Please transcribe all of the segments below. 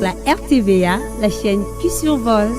La RTVA, la chaîne qui survole.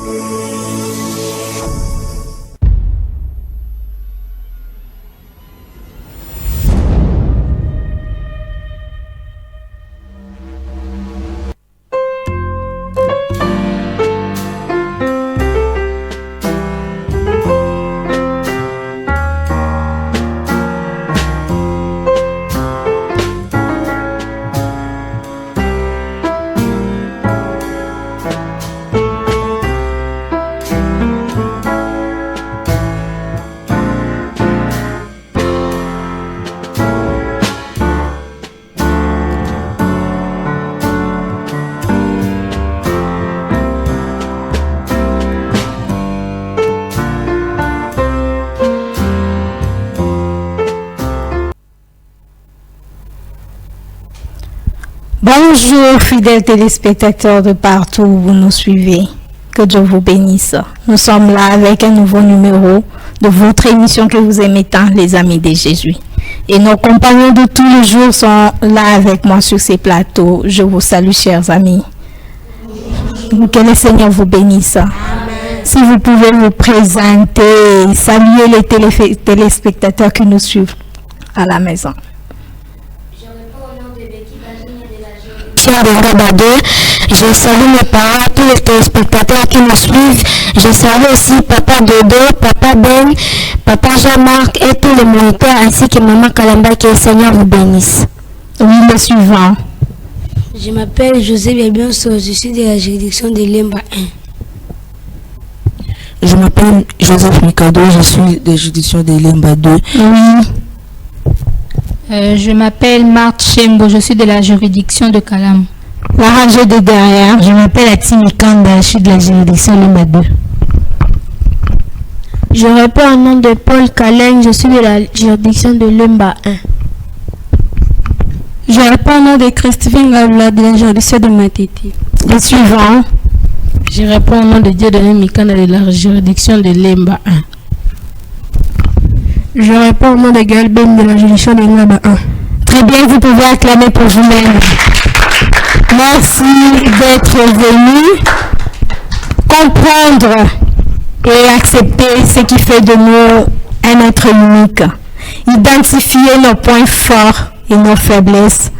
Bonjour fidèles téléspectateurs de partout où vous nous suivez. Que Dieu vous bénisse. Nous sommes là avec un nouveau numéro de votre émission que vous aimez tant, les amis de Jésus. Et nos compagnons de tous les jours sont là avec moi sur ces plateaux. Je vous salue, chers amis. Que le Seigneur vous bénisse. Amen. Si vous pouvez vous présenter, saluer les téléspectateurs qui nous suivent à la maison. Je salue mes parents, tous les téléspectateurs qui nous suivent. Je salue aussi Papa Dodo, Papa Ben, Papa Jean-Marc et tous les moniteurs ainsi que Maman Kalamba. Que le Seigneur vous bénisse. Oui, le suivant. Je m'appelle José Biabionso, je suis de la juridiction de Lemba 1. Je m'appelle Joseph Mikado, je suis de la juridiction de Lemba 2. Oui. Je m'appelle Marthe Chembo, je suis de la juridiction de Kalam. La rangée de derrière. Je m'appelle Atimi Kanda, je suis de la juridiction Lemba 2. Je réponds au nom de Paul Kaleng, je suis de la juridiction de Lemba 1. Je réponds au nom de Christophe Ngabla de la juridiction de Matiti. Le suivant. Je réponds au nom de Dieudonné Mikanda de la juridiction de Lemba 1. Je réponds au nom de Gaël Ben de la juridiction de Lemba 1. Très bien, vous pouvez acclamer pour vous-même. Merci d'être venu comprendre et accepter ce qui fait de nous un être unique. Identifier nos points forts et nos faiblesses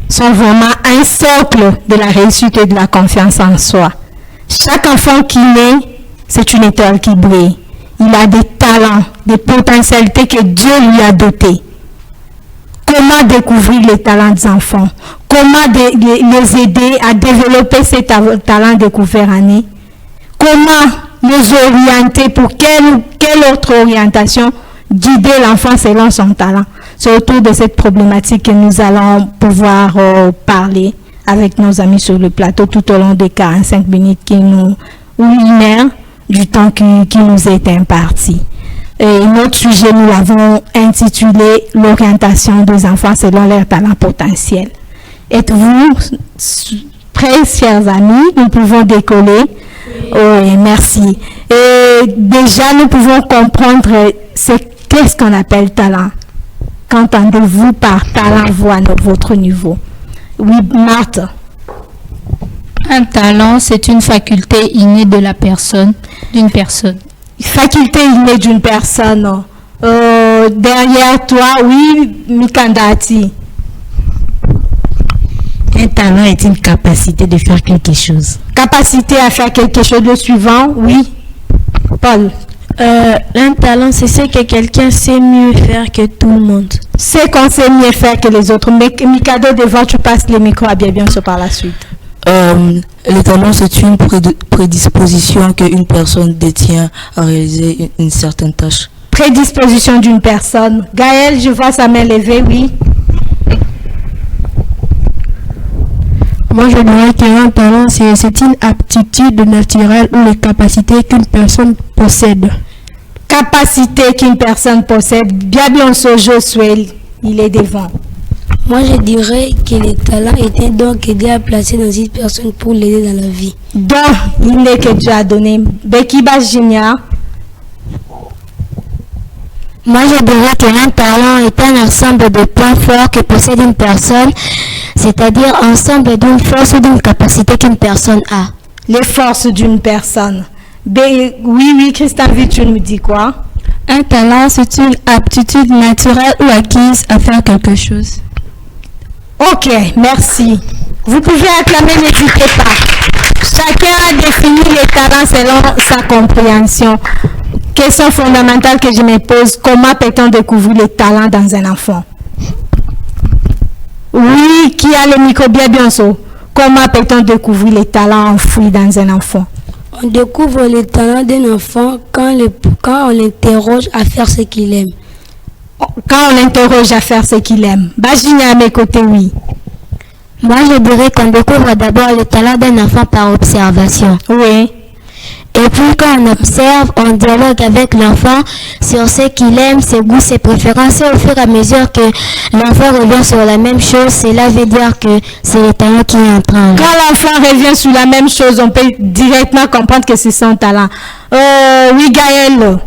sont vraiment un socle de la réussite et de la confiance en soi. Chaque enfant qui naît, c'est une étoile qui brille. Il a des talents, des potentialités que Dieu lui a dotées. Comment découvrir les talents des enfants? Comment les aider à développer ces talents découverts en eux? Comment les orienter pour quelle autre orientation guider l'enfant selon son talent? C'est autour de cette problématique que nous allons pouvoir parler avec nos amis sur le plateau tout au long des 45 minutes ou 1 heure du temps qui nous est imparti. Et notre sujet, nous l'avons intitulé « L'orientation des enfants selon leurs talents potentiels ». Êtes-vous prêts, chers amis? Nous pouvons décoller. Oui, merci. Et déjà, nous pouvons comprendre qu'est-ce qu'on appelle talent. Qu'entendez-vous par talent, vous, à votre niveau? Oui, Marthe. Un talent, c'est une faculté innée de la personne, d'une personne. Faculté innée d'une personne. Derrière toi, oui, Mikandati. Un talent est une capacité de faire quelque chose. Capacité à faire quelque chose. Le suivant, oui. Paul. Un talent, c'est ce que quelqu'un sait mieux faire que tout le monde. C'est qu'on sait mieux faire que les autres. Mais Mikado, devant, tu passes le micro à bien par la suite. Le talent, c'est une prédisposition qu'une personne détient à réaliser une certaine tâche. Prédisposition d'une personne. Gaël, je vois sa main levée, oui. Moi, je dirais qu'un talent, c'est une aptitude naturelle ou les capacités qu'une personne possède. Capacité qu'une personne possède. Bien Josué, il est devant. Moi, je dirais que le talent est un don que Dieu a placé dans une personne pour l'aider dans la vie. Don, il est que Dieu a donné. Bekiba Junior. Moi, je dirais qu'un talent est un ensemble de points forts que possède une personne. c'est-à-dire ensemble d'une force ou d'une capacité qu'une personne a. Les forces d'une personne. Oui, Christian, tu nous dis quoi? Un talent, c'est une aptitude naturelle ou acquise à faire quelque chose. Ok, merci. Vous pouvez acclamer, n'hésitez pas. Chacun a défini les talents selon sa compréhension. Question fondamentale que je me pose, comment peut-on découvrir les talents dans un enfant? Oui, qui a le micro bien sûr. Comment peut-on découvrir les talents enfouis dans un enfant? On découvre les talents d'un enfant quand on l'interroge à faire ce qu'il aime. Quand on l'interroge à faire ce qu'il aime. Bajini à mes côtés, oui. Moi, je dirais qu'on découvre d'abord le talent d'un enfant par observation. Oui. Et puis quand on observe, on dialogue avec l'enfant sur ce qu'il aime, ses goûts, ses préférences. Et au fur et à mesure que l'enfant revient sur la même chose, cela veut dire que c'est le talent qui est en train. Quand l'enfant revient sur la même chose, on peut directement comprendre que c'est son talent. Oui, Gaël.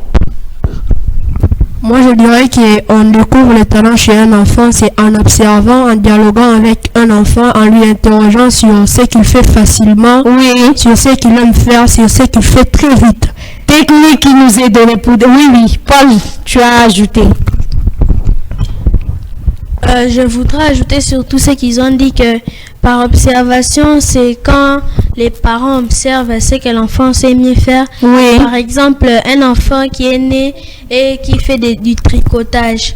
Moi, je dirais qu'on découvre le talent chez un enfant, c'est en observant, en dialoguant avec un enfant, en lui interrogeant sur ce qu'il fait facilement, sur ce qu'il aime faire, sur ce qu'il fait très vite. Technique qui nous est donnée pour... Oui, Paul, tu as ajouté. Je voudrais ajouter surtout ce qu'ils ont dit que par observation, c'est quand les parents observent ce que l'enfant sait mieux faire. Oui. Par exemple, un enfant qui est né et qui fait du tricotage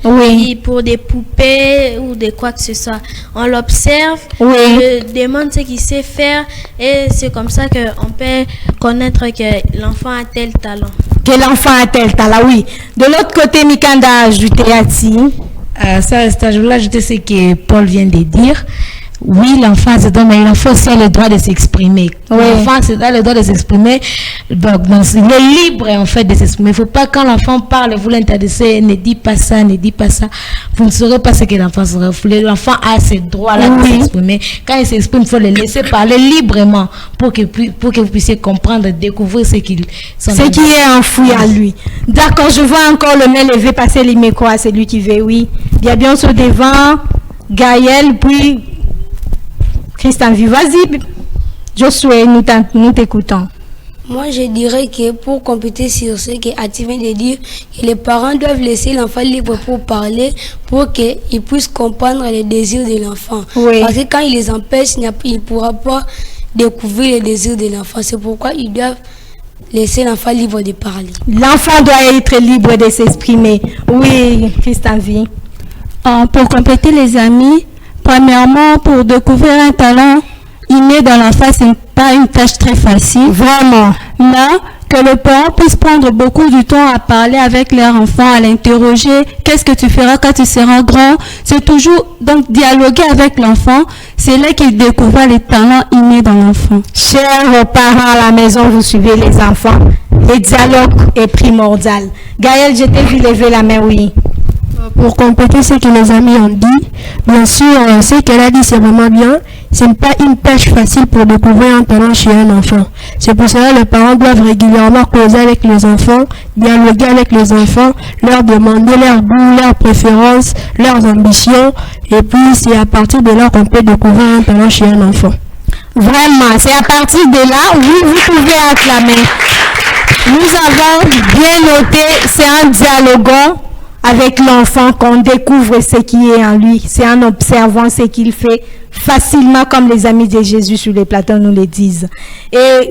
pour des poupées ou de quoi que ce soit. On l'observe, on lui demande ce qu'il sait faire et c'est comme ça qu'on peut connaître que l'enfant a tel talent. Que l'enfant a tel talent, oui. De l'autre côté, Mikanda a ajouté Ça, je voulais ajouter ce que Paul vient de dire. Oui, l'enfant se donne, mais l'enfant aussi a le droit de s'exprimer. L'enfant a le droit de s'exprimer. Donc, il est libre en fait de s'exprimer. Il ne faut pas quand l'enfant parle, vous l'interdisez, ne dis pas ça, ne dis pas ça. Vous ne saurez pas ce que l'enfant sera. L'enfant a ce droit-là de s'exprimer. Quand il s'exprime, il faut le laisser parler librement pour que vous puissiez comprendre, découvrir ce qui est enfoui à lui. D'accord, je vois encore le main levé passer les micros à celui qui veut, oui. Il y a bien sûr devant Gaël, puis Christian, vas-y, Josué, nous t'écoutons. Moi, je dirais que pour compléter sur ce que Ati vient de dire, que les parents doivent laisser l'enfant libre pour parler, pour qu'il puisse comprendre les désirs de l'enfant. Parce que quand il les empêche, il ne pourra pas découvrir les désirs de l'enfant. C'est pourquoi ils doivent laisser l'enfant libre de parler. L'enfant doit être libre de s'exprimer. Oui, Christian, vie. Pour compléter les amis, premièrement, pour découvrir un talent inné dans l'enfant, ce n'est pas une tâche très facile. Vraiment. Mais que le parent puisse prendre beaucoup du temps à parler avec leur enfant, à l'interroger. Qu'est-ce que tu feras quand tu seras grand? C'est toujours donc dialoguer avec l'enfant. C'est là qu'il découvre les talents innés dans l'enfant. Chers parents à la maison, vous suivez les enfants. Le dialogue est primordial. Gaël, je t'ai vu lever la main, oui. Pour compléter ce que les amis ont dit, bien sûr, ce qu'elle a dit, c'est vraiment bien. Ce n'est pas une tâche facile pour découvrir un talent chez un enfant. C'est pour cela que les parents doivent régulièrement causer avec les enfants, dialoguer avec les enfants, leur demander leurs goûts, leurs préférences, leurs ambitions. Et puis, c'est à partir de là qu'on peut découvrir un talent chez un enfant. Vraiment, c'est à partir de là, oui, vous pouvez acclamer. Nous avons bien noté, c'est un dialogue avec l'enfant qu'on découvre ce qui est en lui. C'est en observant ce qu'il fait facilement, comme les amis de Jésus sur les plateaux nous le disent. Et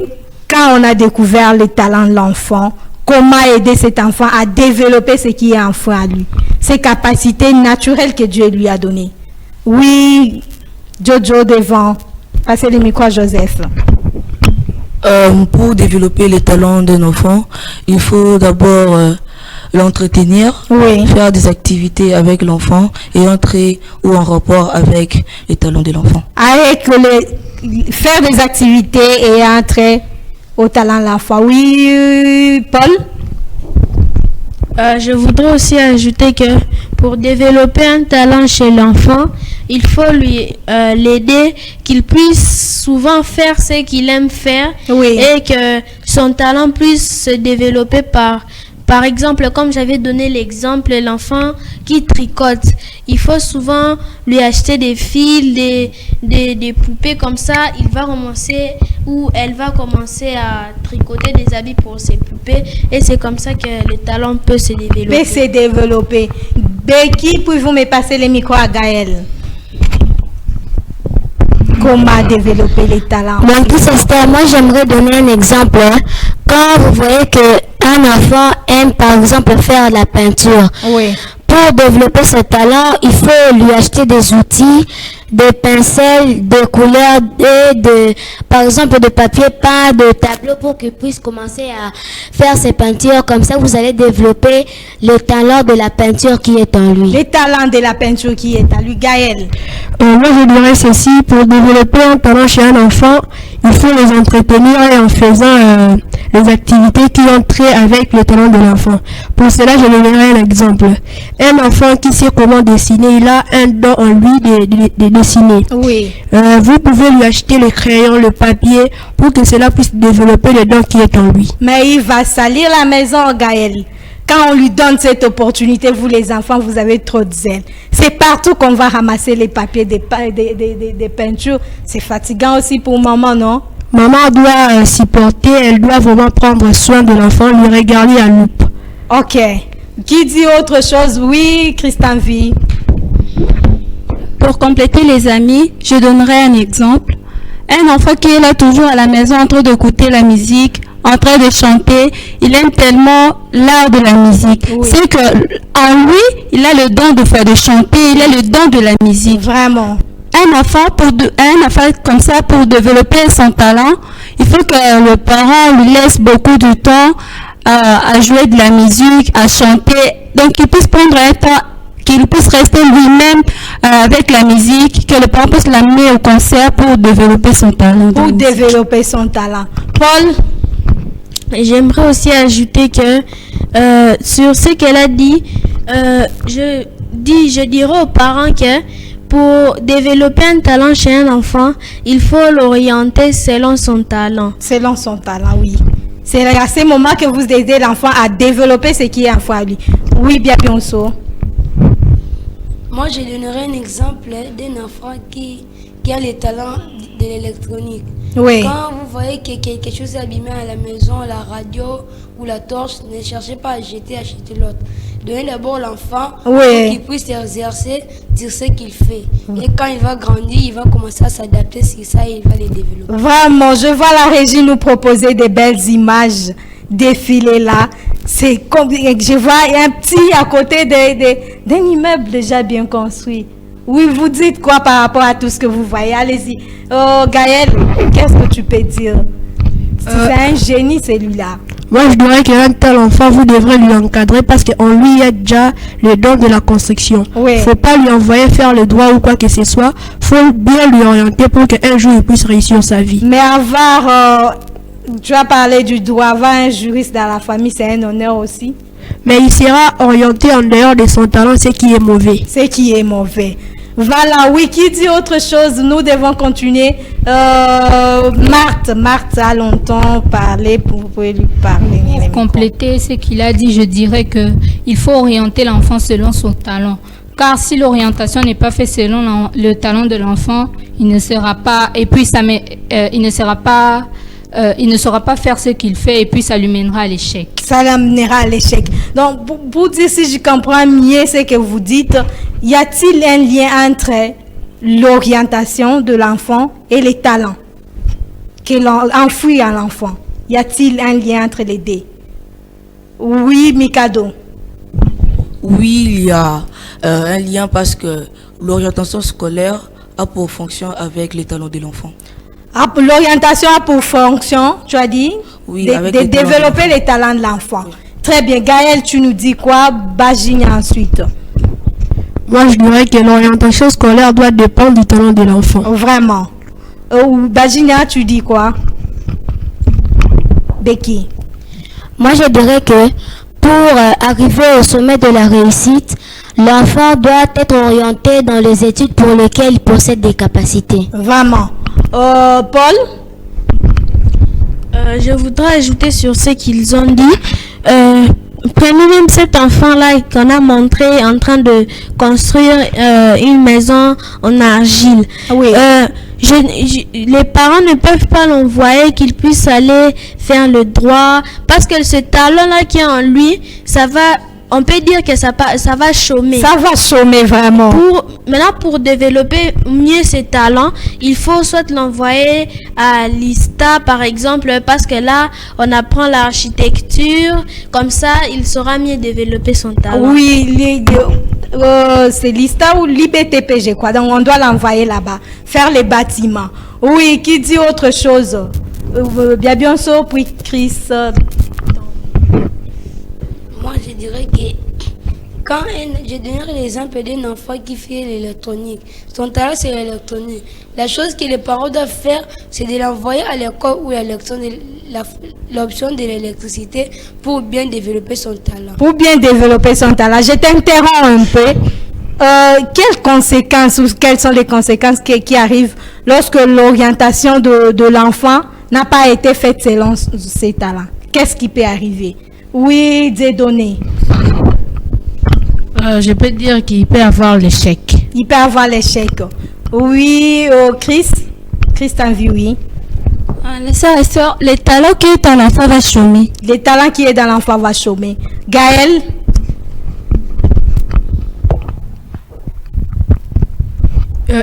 quand on a découvert les talents de l'enfant, comment aider cet enfant à développer ce qui est enfant à lui, ses capacités naturelles que Dieu lui a données. Oui, Jojo devant. Passez le micro à Joseph. Pour développer les talents d'un enfant, il faut d'abord l'entretenir, faire des activités avec l'enfant et entrer ou en rapport avec les talents de l'enfant. Faire des activités et entrer au talent de l'enfant. Oui, Paul? Je voudrais aussi ajouter que pour développer un talent chez l'enfant, il faut lui l'aider, qu'il puisse souvent faire ce qu'il aime faire et que son talent puisse se développer par Par exemple, comme j'avais donné l'exemple, l'enfant qui tricote, il faut souvent lui acheter des fils, des poupées comme ça. Il va commencer ou elle va commencer à tricoter des habits pour ses poupées et c'est comme ça que le talent peut se développer. Becky, pouvez-vous me passer le micro à Gaël? Comment développer les talents? Mon petit Esther, moi j'aimerais donner un exemple. Quand vous voyez qu'un enfant aime par exemple faire de la peinture, pour développer ce talent, il faut lui acheter des outils, des pincels, des couleurs, par exemple de papier peint, de tableaux pour qu'il puisse commencer à faire ses peintures. Comme ça, vous allez développer le talent de la peinture qui est en lui. Le talent de la peinture qui est en lui. Gaël? Moi, je dirais ceci, pour développer un talent chez un enfant, il faut les entretenir et en faisant les activités qui ont trait avec le talent de l'enfant. Pour cela, je donnerai un exemple. Un enfant qui sait comment dessiner, il a un don en lui de dessiner. Oui. Vous pouvez lui acheter le crayon, le papier, pour que cela puisse développer le don qui est en lui. Mais il va salir la maison, Gaël. Quand on lui donne cette opportunité, vous les enfants, vous avez trop de zèle. C'est partout qu'on va ramasser les papiers des peintures. C'est fatigant aussi pour maman, non? Maman doit s'y porter, elle doit vraiment prendre soin de l'enfant, lui regarder à loupe. Ok. Qui dit autre chose? Oui, Christian V. Pour compléter les amis, je donnerai un exemple. Un enfant qui est là toujours à la maison en train d'écouter la musique, en train de chanter, il aime tellement l'art de la musique. Oui. C'est que en lui, il a le don de chanter, il a le don de la musique. Vraiment. Un enfant comme ça, pour développer son talent, il faut que le parent lui laisse beaucoup de temps à jouer de la musique, à chanter, donc qu'il puisse prendre un temps, qu'il puisse rester lui-même avec la musique, que le parent puisse l'amener au concert pour développer son talent. Pour développer son talent. Paul? J'aimerais aussi ajouter que sur ce qu'elle a dit, je dirais aux parents que pour développer un talent chez un enfant, il faut l'orienter selon son talent. Selon son talent, oui. C'est à ce moment que vous aidez l'enfant à développer ce qui est en foi à lui. Oui, bien sûr. Moi, je donnerai un exemple d'un enfant qui a le talent de l'électronique. Oui. Quand vous voyez que quelque chose est abîmé à la maison, la radio ou la torche, ne cherchez pas à jeter, achetez l'autre. Donnez d'abord l'enfant pour qu'il puisse exercer sur ce qu'il fait. Et quand il va grandir, il va commencer à s'adapter sur ça et il va les développer. Vraiment, je vois la régie nous proposer des belles images défiler là. C'est comme, je vois un petit à côté d'un immeuble déjà bien construit. Oui, vous dites quoi par rapport à tout ce que vous voyez? Allez-y. Oh, Gaël, qu'est-ce que tu peux dire? C'est un génie celui-là. Moi, je dirais qu'un tel enfant, vous devrez lui encadrer parce qu'en lui, il y a déjà le don de la construction. Il ne faut pas lui envoyer faire le droit ou quoi que ce soit. Il faut bien lui orienter pour qu'un jour, il puisse réussir sa vie. Mais avoir, tu as parlé du droit, avoir un juriste dans la famille, c'est un honneur aussi. Mais il sera orienté en dehors de son talent, ce qui est mauvais. Ce qui est mauvais. Voilà, oui, qui dit autre chose? Nous devons continuer. Marthe a longtemps parlé, vous pouvez lui parler. Pour compléter ce qu'il a dit, je dirais qu'il faut orienter l'enfant selon son talent. Car si l'orientation n'est pas faite selon le talent de l'enfant, il ne sera pas, et puis il ne saura pas faire ce qu'il fait et puis ça lui mènera à l'échec. Ça l'amènera à l'échec. Donc, pour dire si je comprends mieux ce que vous dites, y a-t-il un lien entre l'orientation de l'enfant et les talents qu'il enfouit à l'enfant? Y a-t-il un lien entre les deux? Oui, Mikado. Oui, il y a un lien parce que l'orientation scolaire a pour fonction avec les talents de l'enfant. L'orientation a pour fonction, tu as dit, oui, de développer les talents de l'enfant. Oui. Très bien. Gaël, tu nous dis quoi? Bajina ensuite. Moi, je dirais que l'orientation scolaire doit dépendre du talent de l'enfant. Vraiment. Bajina, tu dis quoi? Becky. Moi, je dirais que pour arriver au sommet de la réussite, l'enfant doit être orienté dans les études pour lesquelles il possède des capacités. Vraiment. Paul? Je voudrais ajouter sur ce qu'ils ont dit. Prenez même cet enfant-là qu'on a montré en train de construire une maison en argile. Oui. Les parents ne peuvent pas l'envoyer qu'il puisse aller faire le droit parce que ce talent-là qui est en lui, on peut dire que ça va chômer. Ça va chômer vraiment. Maintenant, pour développer mieux ses talents, il faut soit l'envoyer à l'ISTA, par exemple, parce que là, on apprend l'architecture. Comme ça, il saura mieux développer son talent. Oui, c'est l'ISTA ou l'IBTP, je crois. Donc, on doit l'envoyer là-bas, faire les bâtiments. Oui, qui dit autre chose? Bien sûr, puis Chris. Moi, je dirais que je donnerais l'exemple d'un enfant qui fait l'électronique. Son talent, c'est l'électronique. La chose que les parents doivent faire, c'est de l'envoyer à l'école où il y a l'option de l'électricité pour bien développer son talent. Pour bien développer son talent. Je t'interromps un peu. Quelles sont les conséquences qui arrivent lorsque l'orientation de l'enfant n'a pas été faite selon ses talents? Qu'est-ce qui peut arriver? Oui, des données. Je peux dire qu'il peut avoir l'échec. Il peut avoir l'échec. Oui, Chris t'en vu, oui. Les talents qui est dans l'enfant va chômer. Les talents qui est dans l'enfant va chômer. Gaël?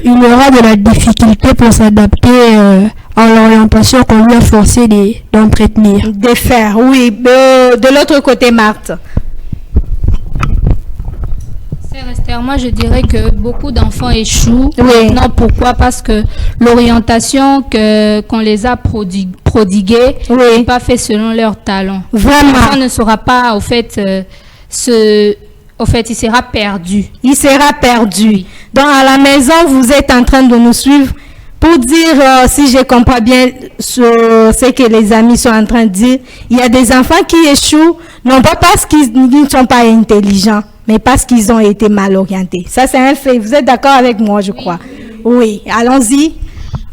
Il aura de la difficulté pour s'adapter à l'orientation qu'on lui a forcé d'entretenir. De faire, oui. De l'autre côté, Marthe. Esther, moi je dirais que beaucoup d'enfants échouent. Oui. Non, pourquoi? Parce que l'orientation qu'on les a prodiguée n'est pas faite selon leur talent. Vraiment. L'enfant ne sera pas, au fait, il sera perdu. Il sera perdu. Donc, à la maison, vous êtes en train de nous suivre pour dire, si je comprends bien ce que les amis sont en train de dire, il y a des enfants qui échouent, non pas parce qu'ils ne sont pas intelligents, mais parce qu'ils ont été mal orientés. Ça, c'est un fait. Vous êtes d'accord avec moi, je crois. Oui. Allons-y.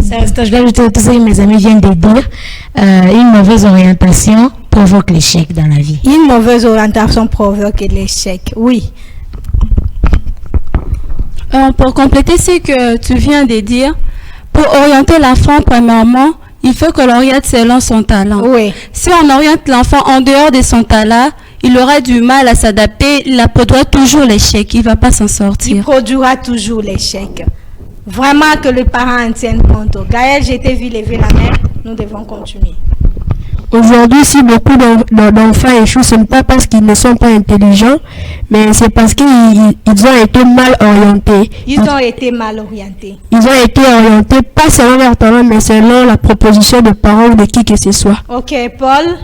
Je vais ajouter tout ce que mes amis viennent de dire. Une mauvaise orientation provoque l'échec dans la vie. Une mauvaise orientation provoque l'échec. Oui. Pour compléter ce que tu viens de dire, pour orienter l'enfant, premièrement, il faut que l'on oriente selon son talent. Oui. Si on oriente l'enfant en dehors de son talent, il aura du mal à s'adapter, il produira toujours l'échec, il ne va pas s'en sortir. Il produira toujours l'échec. Vraiment que les parents en tiennent compte. Gaël, j'ai été vu lever la main, nous devons continuer. Aujourd'hui, si beaucoup d'enfants échouent, ce n'est pas parce qu'ils ne sont pas intelligents, mais c'est parce qu'ils ont été mal orientés. Ils ont été mal orientés. Ils ont été orientés pas selon leur talent, mais selon la proposition de parents ou de qui que ce soit. Ok, Paul?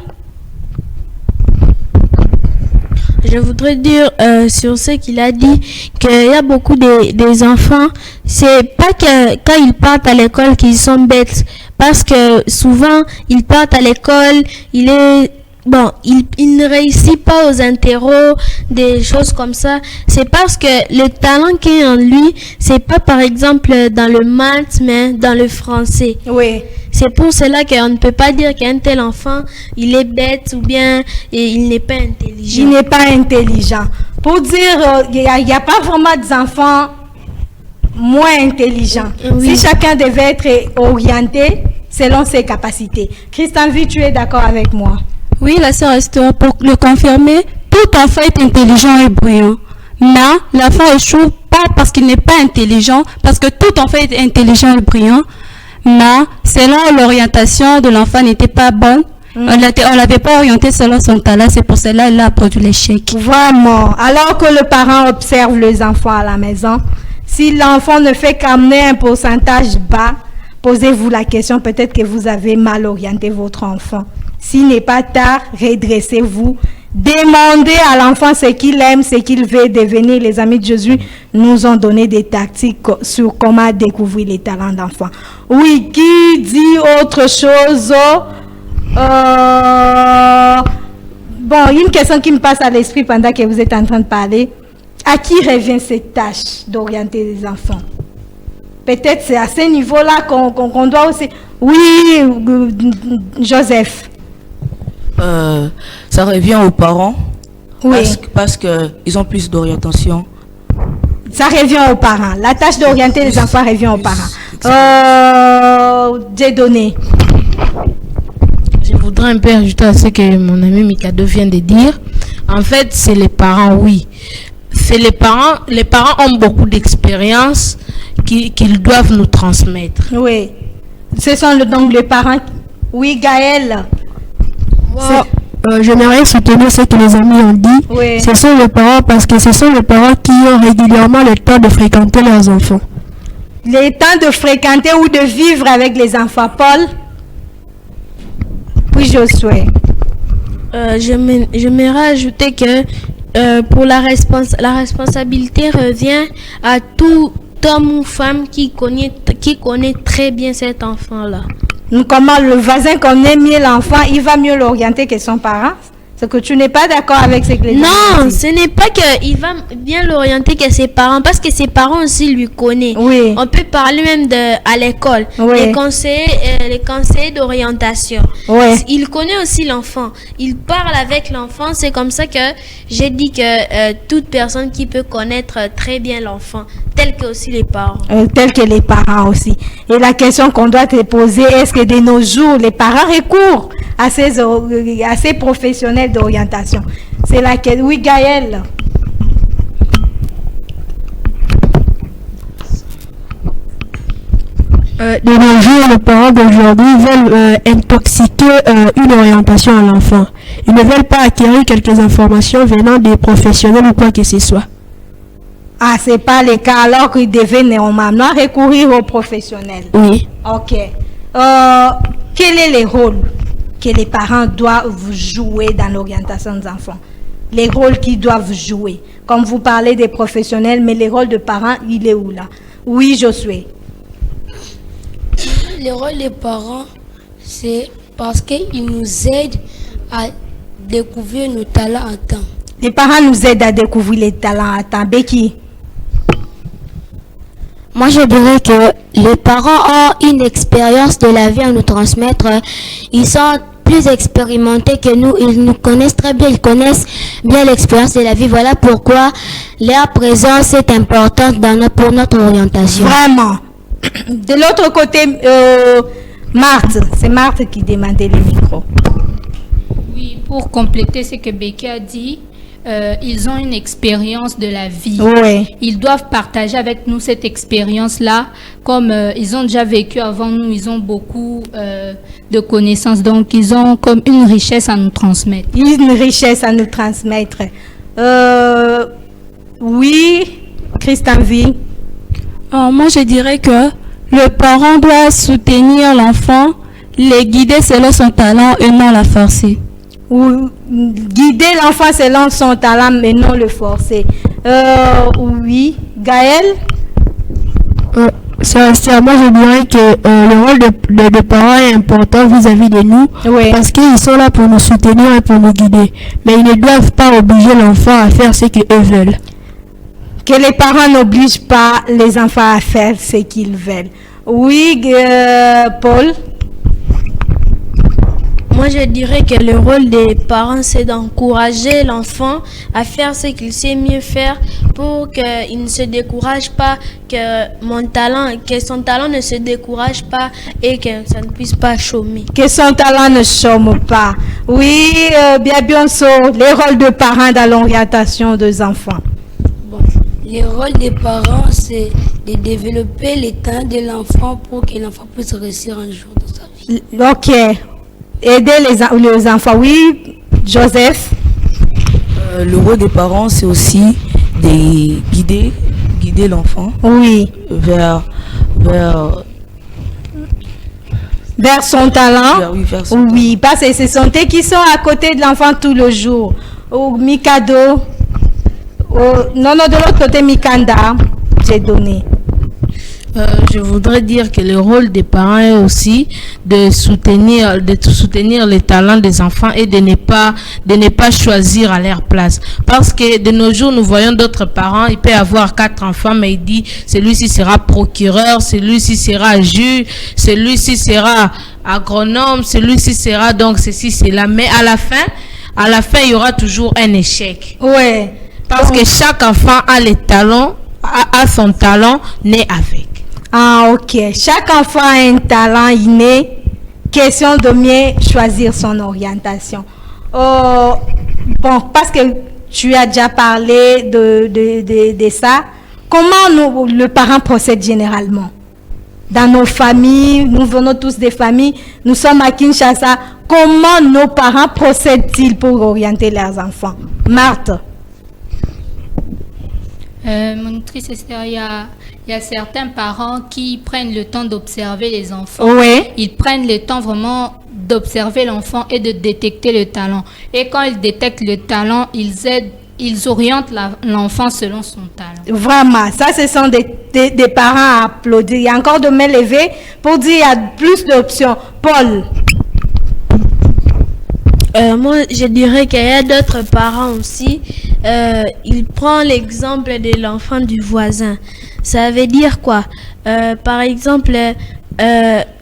Je voudrais dire sur ce qu'il a dit qu'il y a beaucoup des enfants, c'est pas que quand ils partent à l'école qu'ils sont bêtes, parce que souvent ils partent à l'école, il ne réussit pas aux interros, des choses comme ça. C'est parce que le talent qui est en lui, c'est pas par exemple dans le maths, mais dans le français. Oui. C'est pour cela qu'on ne peut pas dire qu'un tel enfant, il est bête ou bien il n'est pas intelligent. Il n'est pas intelligent. Pour dire, il n'y a pas vraiment d'enfants moins intelligents. Oui. Si chacun devait être orienté selon ses capacités. Christian, tu es d'accord avec moi? Oui, la sœur Esther, pour le confirmer, tout enfant est intelligent et brillant. Mais l'enfant échoue pas parce qu'il n'est pas intelligent, parce que tout enfant est intelligent et brillant. Mais selon l'orientation de l'enfant n'était pas bonne, on l'avait pas orienté selon son talent, c'est pour cela qu'il a produit l'échec. Vraiment. Alors que le parent observe les enfants à la maison, si l'enfant ne fait qu'amener un pourcentage bas, posez-vous la question, peut-être que vous avez mal orienté votre enfant. S'il n'est pas tard, redressez-vous. Demandez à l'enfant ce qu'il aime, ce qu'il veut devenir. Les amis de Jésus nous ont donné des tactiques sur comment découvrir les talents d'enfant. Oui, qui dit autre chose? Bon, une question qui me passe à l'esprit pendant que vous êtes en train de parler. À qui revient cette tâche d'orienter les enfants? Peut-être c'est à ce niveau-là qu'on doit aussi... Oui, Joseph. Ça revient aux parents parce qu'ils ont plus d'orientation. Ça revient aux parents. La tâche d'orienter les enfants revient aux parents. J'ai donné. Je voudrais un peu ajouter à ce que mon ami Mikado vient de dire. En fait, c'est les parents, oui. C'est les parents. Les parents ont beaucoup d'expérience qu'ils doivent nous transmettre. Oui. Ce sont donc les parents. Oui, Gaël. J'aimerais soutenir ce que les amis ont dit. Oui. Ce sont les parents parce que ce sont les parents qui ont régulièrement le temps de fréquenter leurs enfants. Le temps de fréquenter ou de vivre avec les enfants. Paul? Oui, Josué. J'aimerais ajouter que pour la responsabilité revient à tout homme ou femme qui connaît très bien cet enfant-là. Comment le voisin connaît mieux l'enfant, il va mieux l'orienter que son parent? C'est que tu n'es pas d'accord avec ce que les Non, ce n'est pas qu'il va bien l'orienter que ses parents, parce que ses parents aussi lui connaissent. Oui. On peut parler même à l'école, oui. les conseillers d'orientation. Oui. Il connaît aussi l'enfant. Il parle avec l'enfant. C'est comme ça que j'ai dit que toute personne qui peut connaître très bien l'enfant, tel que aussi les parents. Tel que les parents aussi. Et la question qu'on doit te poser, est-ce que de nos jours, les parents recourent à ces professionnels d'orientation? C'est laquelle? Oui, Gaël. De nos jours, les parents d'aujourd'hui veulent intoxiquer une orientation à l'enfant. Ils ne veulent pas acquérir quelques informations venant des professionnels ou quoi que ce soit. Ah, c'est pas le cas, alors qu'ils devaient néanmoins recourir aux professionnels. Oui. Ok. Quel est le rôle que les parents doivent jouer dans l'orientation des enfants? Les rôles qu'ils doivent jouer. Comme vous parlez des professionnels, mais les rôles de parents, il est où là? Oui, Josué. Le rôle des parents, c'est parce qu'ils nous aident à découvrir nos talents à temps. Les parents nous aident à découvrir les talents à temps. Becky? Moi, je dirais que les parents ont une expérience de la vie à nous transmettre. Ils sont plus expérimentés que nous. Ils nous connaissent très bien. Ils connaissent bien l'expérience de la vie. Voilà pourquoi leur présence est importante pour notre orientation. Vraiment. De l'autre côté, Marthe. C'est Marthe qui demandait le micro. Oui, pour compléter ce que Becky a dit, ils ont une expérience de la vie. Oui. Ils doivent partager avec nous cette expérience-là. Comme ils ont déjà vécu avant nous, ils ont beaucoup de connaissances. Donc, ils ont comme une richesse à nous transmettre. Une richesse à nous transmettre. Oui, Christian V. Moi, je dirais que le parent doit soutenir l'enfant, les guider selon son talent et non la forcer. Ou guider l'enfant selon son talent, mais non le forcer. Oui, Gaël? Sincèrement, je dirais que le rôle de parents est important vis-à-vis de nous, oui. Parce qu'ils sont là pour nous soutenir et pour nous guider. Mais ils ne doivent pas obliger l'enfant à faire ce qu'eux veulent. Que les parents n'obligent pas les enfants à faire ce qu'ils veulent. Oui, Paul? Moi, je dirais que le rôle des parents, c'est d'encourager l'enfant à faire ce qu'il sait mieux faire pour qu'il ne se décourage pas, que son talent ne se décourage pas et que ça ne puisse pas chômer. Que son talent ne chôme pas. Oui, bien sûr, les rôles de parents dans l'orientation des enfants. Bon, le rôle des parents, c'est de développer les talents de l'enfant pour que l'enfant puisse réussir un jour dans sa vie. Ok. Aider les enfants. Oui, Joseph? Le rôle des parents, c'est aussi de guider l'enfant. Oui. Vers son talent. Vers son oui, parce que ce sont eux qui sont à côté de l'enfant tout le jour. Au Mikado. Non, de l'autre côté, Mikanda, j'ai donné. Je voudrais dire que le rôle des parents est aussi de soutenir les talents des enfants et de ne pas choisir à leur place. Parce que de nos jours, nous voyons d'autres parents, il peut avoir 4 enfants, mais il dit celui-ci sera procureur, celui-ci sera juge, celui-ci sera agronome, celui-ci sera donc ceci, cela. Mais à la fin, à la fin, il y aura toujours un échec. Oui. Parce que chaque enfant a les talents, a son talent né avec. Ah, ok. Chaque enfant a un talent inné. Question de bien choisir son orientation. Bon, parce que tu as déjà parlé de ça. Comment le parent procède généralement? Dans nos familles, nous venons tous des familles, nous sommes à Kinshasa. Comment nos parents procèdent-ils pour orienter leurs enfants? Marthe. Monitrice Esther, il y a certains parents qui prennent le temps d'observer les enfants. Oui. Ils prennent le temps vraiment d'observer l'enfant et de détecter le talent. Et quand ils détectent le talent, ils orientent l'enfant selon son talent. Vraiment, ça ce sont des parents à applaudir. Il y a encore de mains levées pour dire qu'il y a plus d'options. Paul. Moi, je dirais qu'il y a d'autres parents aussi. Il prend l'exemple de l'enfant du voisin. Ça veut dire quoi? Par exemple,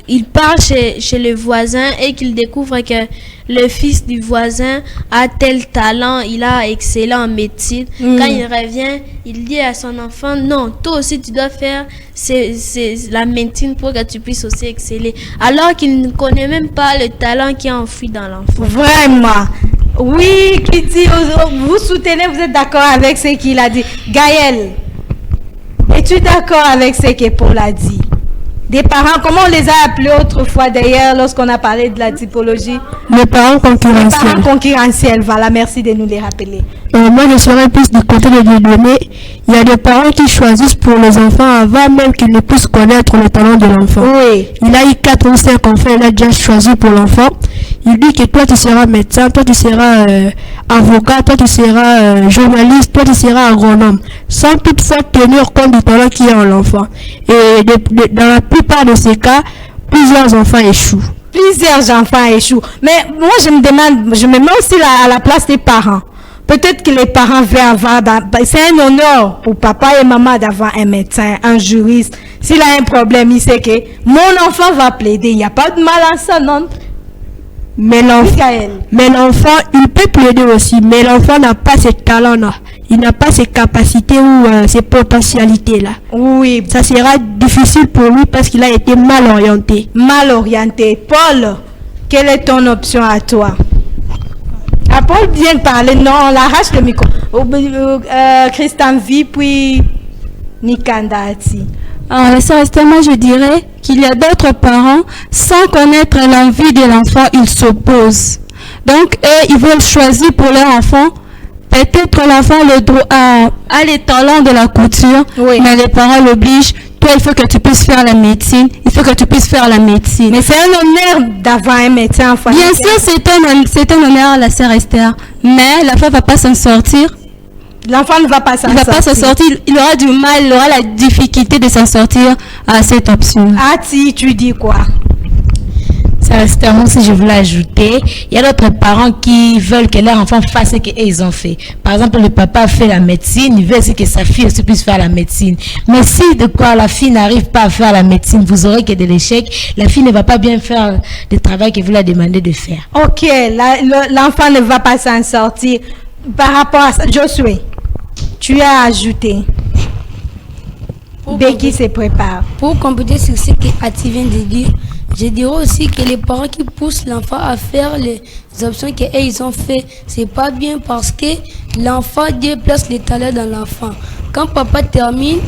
il part chez le voisin et qu'il découvre que le fils du voisin a tel talent, il a excellent en médecine. Quand il revient, il dit à son enfant, non, toi aussi tu dois faire la médecine pour que tu puisses aussi exceller. Alors qu'il ne connaît même pas le talent qui est enfoui dans l'enfant. Vraiment. Oui, Kitty, vous soutenez, vous êtes d'accord avec ce qu'il a dit. Gaël, es-tu d'accord avec ce que Paul a dit? Des parents, comment on les a appelés autrefois d'ailleurs lorsqu'on a parlé de la typologie? Les parents concurrentiels. Les parents concurrentiels, voilà, merci de nous les rappeler. Moi, je serais plus du côté de Dieudonné. Il y a des parents qui choisissent pour les enfants avant même qu'ils ne puissent connaître le talent de l'enfant. Oui. Il a eu 4 ou 5 enfants, il a déjà choisi pour l'enfant. Il dit que toi, tu seras médecin, toi, tu seras avocat, toi, tu seras journaliste, toi, tu seras agronome. Sans toutefois tenir compte du talent qui est en l'enfant. Et dans la plupart de ces cas, plusieurs enfants échouent. Plusieurs enfants échouent. Mais moi, je me mets aussi à la place des parents. Peut-être que les parents veulent avoir... C'est un honneur pour papa et maman d'avoir un médecin, un juriste. S'il a un problème, il sait que mon enfant va plaider. Il n'y a pas de mal à ça, non? Mais l'enfant, il peut plaider aussi, mais l'enfant n'a pas ce talent-là. Il n'a pas ces capacités ou ces potentialités-là. Oui. Ça sera difficile pour lui parce qu'il a été mal orienté. Mal orienté. Paul, quelle est ton option à toi? Ah, Paul vient de parler. Non, on l'arrache le micro. Christian V, puis Nikandati. Alors, la sœur Esther, moi je dirais qu'il y a d'autres parents, sans connaître l'envie de l'enfant, ils s'opposent. Donc, eux, ils veulent choisir pour leur enfant. Peut-être l'enfant a les talents de la couture, oui, mais les parents l'obligent. Toi, il faut que tu puisses faire la médecine. Il faut que tu puisses faire la médecine. Mais c'est un honneur d'avoir un médecin enfant. Bien sûr, c'est un honneur, la sœur Esther. Mais l'enfant ne va pas s'en sortir. L'enfant ne va pas s'en sortir. Il ne va pas s'en sortir. Il aura du mal, il aura la difficulté de s'en sortir à cette option. Ati, tu dis quoi? Moi aussi, je voulais ajouter, il y a d'autres parents qui veulent que leur enfant fasse ce qu'ils ont fait. Par exemple, le papa fait la médecine, il veut aussi que sa fille aussi puisse faire la médecine. Mais si la fille n'arrive pas à faire la médecine, vous aurez que de l'échec, la fille ne va pas bien faire le travail que vous la demandez de faire. Ok, l'enfant ne va pas s'en sortir. Par rapport à ça, Josué, tu as ajouté. Becky se prépare. Pour compléter sur ce que Ati vient de dire, je dirais aussi que les parents qui poussent l'enfant à faire les options qu'ils ont fait, c'est pas bien parce que l'enfant déplace les talents dans l'enfant. Quand papa termine,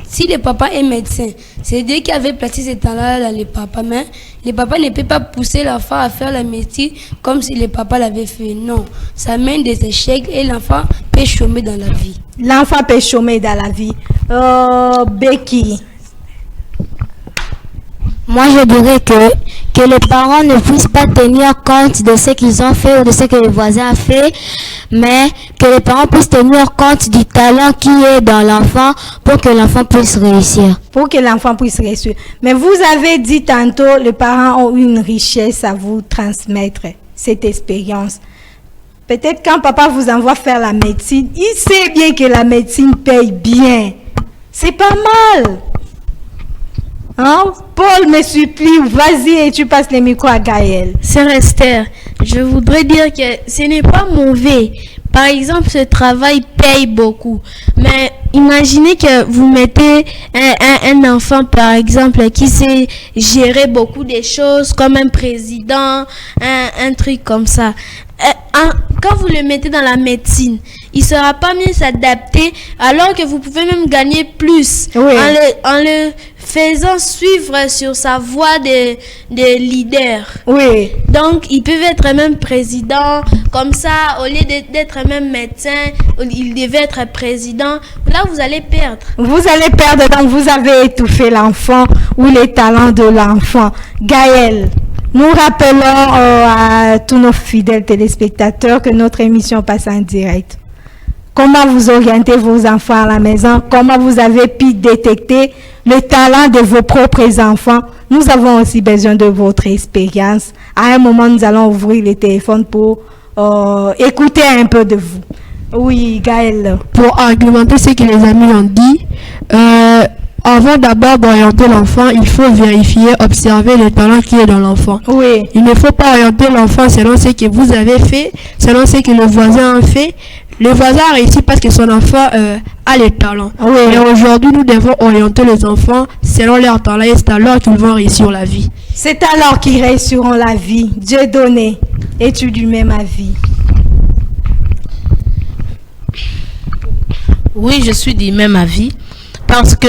si le papa est médecin, c'est Dieu qui avait placé ces talents dans les papas, mais le papa ne peut pas pousser l'enfant à faire la médecine comme si le papa l'avait fait. Non, ça mène des échecs et l'enfant peut chômer dans la vie. L'enfant peut chômer dans la vie. Becky. Moi, je dirais que les parents ne puissent pas tenir compte de ce qu'ils ont fait ou de ce que le voisin a fait, mais que les parents puissent tenir compte du talent qui est dans l'enfant pour que l'enfant puisse réussir. Pour que l'enfant puisse réussir. Mais vous avez dit tantôt, les parents ont une richesse à vous transmettre, cette expérience. Peut-être quand papa vous envoie faire la médecine, il sait bien que la médecine paye bien. C'est pas mal. Hein? Paul me supplie, vas-y et tu passes le micro à Gaël. Sœur Esther, Je voudrais dire que ce n'est pas mauvais. Par exemple, ce travail paye beaucoup. Mais imaginez que vous mettez un enfant, par exemple, qui sait gérer beaucoup de choses, comme un président, un truc comme ça. Quand vous le mettez dans la médecine, il ne sera pas mieux s'adapter, alors que vous pouvez même gagner plus en le faisant suivre sur sa voie de leader. Oui. Donc, ils peuvent être même président, comme ça, au lieu d'être même médecin, il devait être président. Là, vous allez perdre. Vous allez perdre, donc vous avez étouffé l'enfant ou les talents de l'enfant. Gaël, nous rappelons à tous nos fidèles téléspectateurs que notre émission passe en direct. Comment vous orientez vos enfants à la maison? Comment vous avez pu détecter le talent de vos propres enfants? Nous avons aussi besoin de votre expérience. À un moment, nous allons ouvrir les téléphones pour écouter un peu de vous. Oui, Gaël. Pour argumenter ce que les amis ont dit, avant d'abord d'orienter l'enfant, il faut vérifier, observer le talent qui est dans l'enfant. Oui. Il ne faut pas orienter l'enfant selon ce que vous avez fait, selon ce que le voisin a fait. Le voisin a réussi parce que son enfant a les talents. Oui. Et aujourd'hui, nous devons orienter les enfants selon leurs talents et c'est alors qu'ils vont réussir la vie. C'est alors qu'ils réussiront la vie. Dieu donné. Es-tu du même avis? Oui, je suis du même avis. Parce que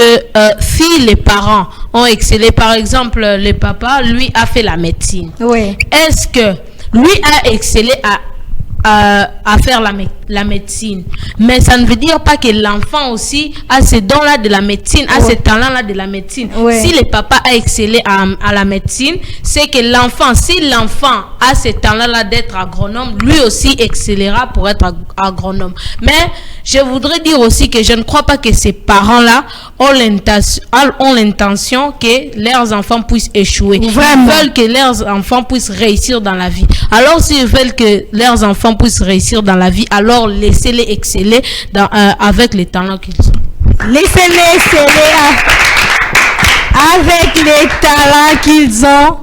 si les parents ont excellé, par exemple, le papa, lui, a fait la médecine. Oui. Est-ce que lui a excellé à faire la médecine? Mais ça ne veut dire pas que l'enfant aussi a ce don-là de la médecine, a ce talent-là de la médecine. Si le papa a excellé à la médecine, c'est que l'enfant, si l'enfant a ce talent-là d'être agronome, lui aussi excellera pour être agronome. Mais je voudrais dire aussi que je ne crois pas que ces parents-là ont l'intention que leurs enfants puissent échouer. Vraiment. Ils veulent que leurs enfants puissent réussir dans la vie. Alors s'ils veulent que leurs enfants puissent réussir dans la vie, alors laissez-les exceller avec les talents qu'ils ont. Laissez-les exceller avec les talents qu'ils ont.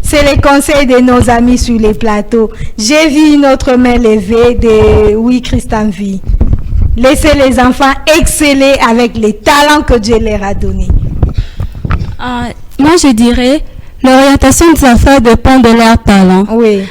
C'est les conseils de nos amis sur les plateaux. J'ai vu une autre main levée de oui, Christian V. Laissez les enfants exceller avec les talents que Dieu leur a donnés. Moi, je dirais, l'orientation des enfants dépend de leur talent. Oui.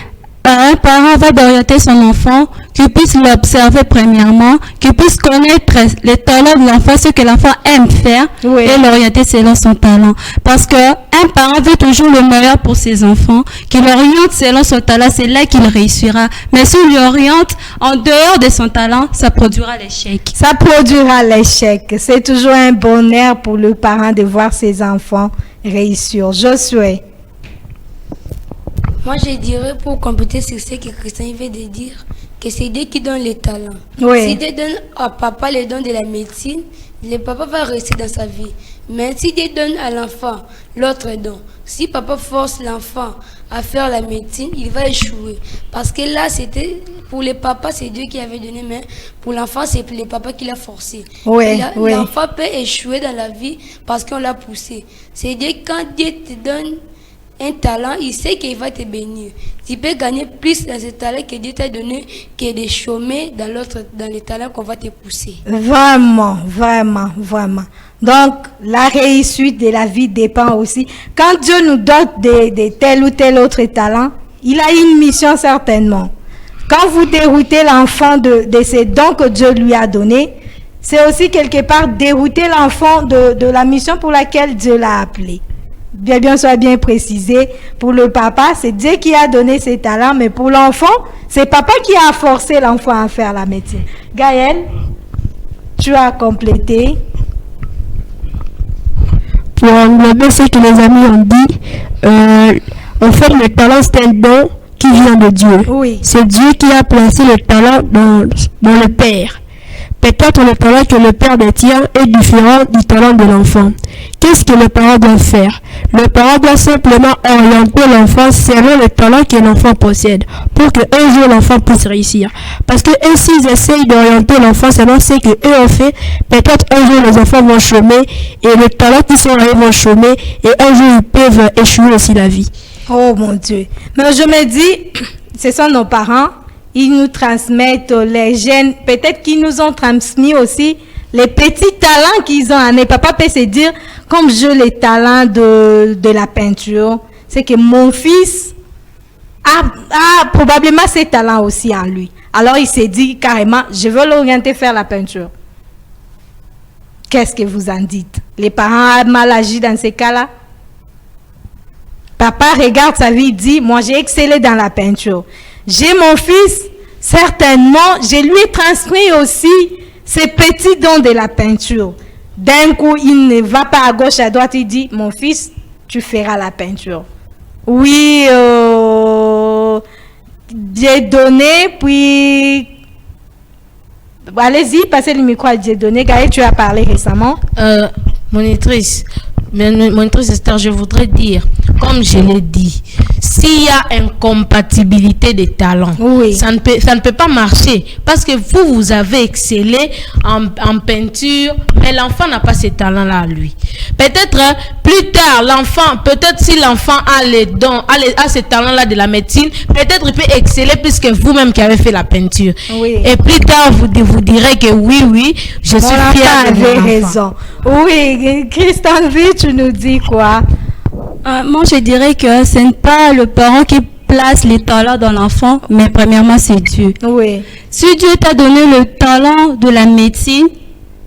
Un parent va orienter son enfant, qu'il puisse l'observer premièrement, qu'il puisse connaître les talents de l'enfant, ce que l'enfant aime faire, et l'orienter selon son talent. Parce que un parent veut toujours le meilleur pour ses enfants, qu'il l'oriente selon son talent, c'est là qu'il réussira. Mais s'il l'oriente en dehors de son talent, ça produira l'échec. Ça produira l'échec. C'est toujours un bonheur pour le parent de voir ses enfants réussir. Josué. Moi, je dirais, pour compléter sur ce que Christian vient de dire, que c'est Dieu qui donne les talents. Oui. Si Dieu donne à papa les dons de la médecine, le papa va réussir dans sa vie. Mais si Dieu donne à l'enfant l'autre don, si papa force l'enfant à faire la médecine, il va échouer. Parce que là, c'était pour les papas, c'est Dieu qui avait donné, mais pour l'enfant, c'est le papa qui l'a forcé. Oui, l'enfant peut échouer dans la vie parce qu'on l'a poussé. C'est Dieu, quand Dieu te donne un talent, il sait qu'il va te bénir. Tu peux gagner plus dans ce talent que Dieu t'a donné que de chômer dans les talents qu'on va te pousser. Vraiment, vraiment, vraiment. Donc, la réussite de la vie dépend aussi. Quand Dieu nous donne de tel ou tel autre talent, il a une mission certainement. Quand vous déroutez l'enfant de ces dons que Dieu lui a donnés, c'est aussi quelque part dérouter l'enfant de la mission pour laquelle Dieu l'a appelé. Bien soit bien précisé, pour le papa, c'est Dieu qui a donné ses talents, mais pour l'enfant, c'est papa qui a forcé l'enfant à faire la médecine. Gaël, tu as complété. Pour englober ce que les amis ont dit, en fait, le talent, c'est un don qui vient de Dieu. Oui. C'est Dieu qui a placé le talent dans le Père. Peut-être le talent que le père détient est différent du talent de l'enfant. Qu'est-ce que le parent doit faire? Le parent doit simplement orienter l'enfant selon le talent que l'enfant possède pour qu'un jour l'enfant puisse réussir. Parce que s'ils essayent d'orienter l'enfant selon ce qu'eux ont fait, peut-être un jour les enfants vont chômer et les talents qui sont là vont chômer et un jour ils peuvent échouer aussi la vie. Oh mon Dieu. Mais je me dis, ce sont nos parents. Ils nous transmettent les gènes, peut-être qu'ils nous ont transmis aussi les petits talents qu'ils ont amenés. Papa peut se dire, comme j'ai les talents de la peinture, c'est que mon fils a probablement ces talents aussi en lui. Alors il s'est dit carrément, je veux l'orienter faire la peinture. Qu'est-ce que vous en dites? Les parents ont mal agi dans ces cas-là? Papa regarde sa vie, dit, moi j'ai excellé dans la peinture. J'ai mon fils, certainement, je lui ai transmis aussi ces petits dons de la peinture. D'un coup, il ne va pas à gauche, à droite, il dit, mon fils, tu feras la peinture. Oui, j'ai donné, puis... Allez-y, passez le micro à Dieudonné. Gaël, tu as parlé récemment. Monitrice Esther, je voudrais dire, comme je l'ai dit, s'il y a incompatibilité des talents, ça ne peut pas marcher. Parce que vous avez excellé en peinture, mais l'enfant n'a pas ces talents-là à lui. Peut-être plus tard, peut-être si l'enfant a les dons, a ces talents-là de la médecine, peut-être il peut exceller plus que vous-même qui avez fait la peinture. Et plus tard, vous direz que oui, je suis fière de mon enfant. Raison. Oui, Christian V, tu nous dis quoi? Moi, je dirais que ce n'est pas le parent qui place les talents dans l'enfant, mais premièrement, c'est Dieu. Oui. Si Dieu t'a donné le talent de la médecine,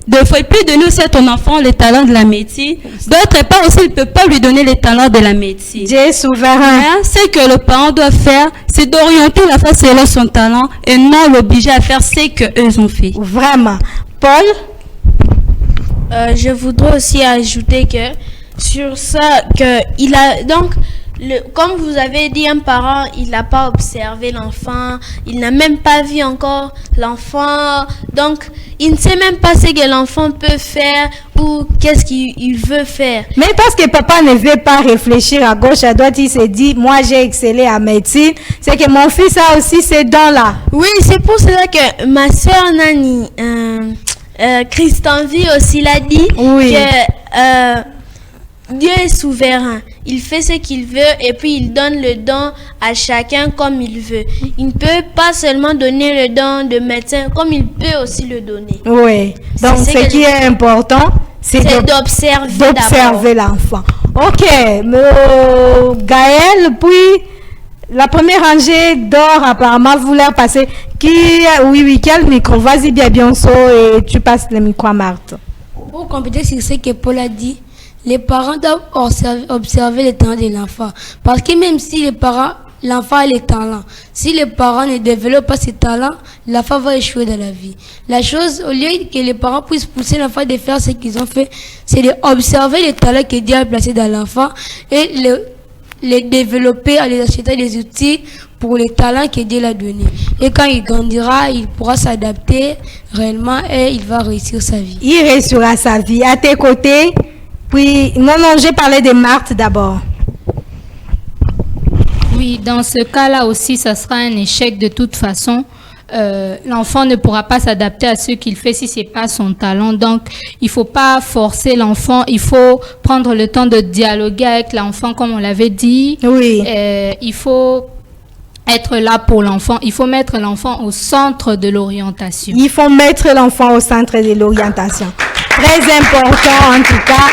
il ne faut plus donner aussi à ton enfant les talents de la médecine. D'autre part aussi, il ne peut pas lui donner les talents de la médecine. Dieu est souverain. Ce que le parent doit faire, c'est d'orienter la face selon son talent et non l'obliger à faire ce qu'eux ont fait. Vraiment. Paul? Je voudrais aussi ajouter que sur ça, il a donc, comme vous avez dit, un parent, il n'a pas observé l'enfant, il n'a même pas vu encore l'enfant, donc il ne sait même pas ce que l'enfant peut faire ou qu'est-ce qu'il veut faire. Mais parce que papa ne veut pas réfléchir à gauche, à droite, il s'est dit, moi j'ai excellé en médecine, c'est que mon fils a aussi ces dons-là. Oui, c'est pour cela que ma soeur Nani, Christian V aussi l'a dit, que Dieu est souverain. Il fait ce qu'il veut et puis il donne le don à chacun comme il veut. Il ne peut pas seulement donner le don de médecin, comme il peut aussi le donner. Oui. Donc ce qui est important, c'est d'observer l'enfant. Ok. Gaël, puis la première rangée d'or, apparemment, vous voulez passer. Oui, quel micro? Vas-y, bien, et tu passes le micro à Marthe. Pour compléter sur ce que Paul a dit, les parents doivent observer les talents de l'enfant. Parce que même si l'enfant a les talents, si les parents ne développent pas ces talents, l'enfant va échouer dans la vie. La chose, au lieu que les parents puissent pousser l'enfant de faire ce qu'ils ont fait, c'est d'observer les talents que Dieu a placés dans l'enfant et les développer en les achetant des outils pour les talents que Dieu l'a donnés. Et quand il grandira, il pourra s'adapter réellement et il va réussir sa vie. Il réussira sa vie. À tes côtés, puis, non, j'ai parlé de Marthe d'abord. Oui, dans ce cas-là aussi, ça sera un échec de toute façon. L'enfant ne pourra pas s'adapter à ce qu'il fait si ce n'est pas son talent. Donc, il ne faut pas forcer l'enfant. Il faut prendre le temps de dialoguer avec l'enfant, comme on l'avait dit. Oui. Il faut être là pour l'enfant. Il faut mettre l'enfant au centre de l'orientation. Il faut mettre l'enfant au centre de l'orientation. Très important, en tout cas,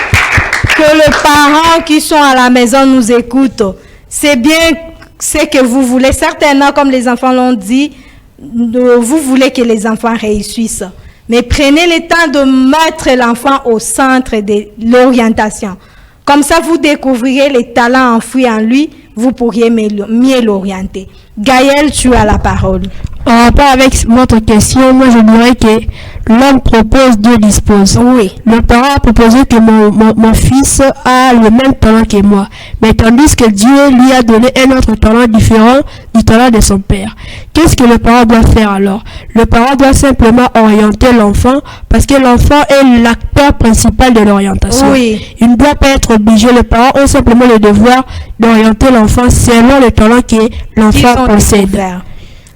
que les parents qui sont à la maison nous écoutent. C'est bien ce que vous voulez. Certainement, comme les enfants l'ont dit, vous voulez que les enfants réussissent. Mais prenez le temps de mettre l'enfant au centre de l'orientation. Comme ça, vous découvrirez les talents enfouis en lui, vous pourriez mieux l'orienter. Gaël, tu as la parole. En rapport avec votre question, moi je dirais que l'homme propose, Dieu dispose. Oui. Le parent a proposé que mon fils a le même talent que moi. Mais tandis que Dieu lui a donné un autre talent différent du talent de son père. Qu'est-ce que le parent doit faire alors? Le parent doit simplement orienter l'enfant parce que l'enfant est l'acteur principal de l'orientation. Oui. Il ne doit pas être obligé. Les parents ont simplement le devoir d'orienter l'enfant selon le talent que l'enfant possède.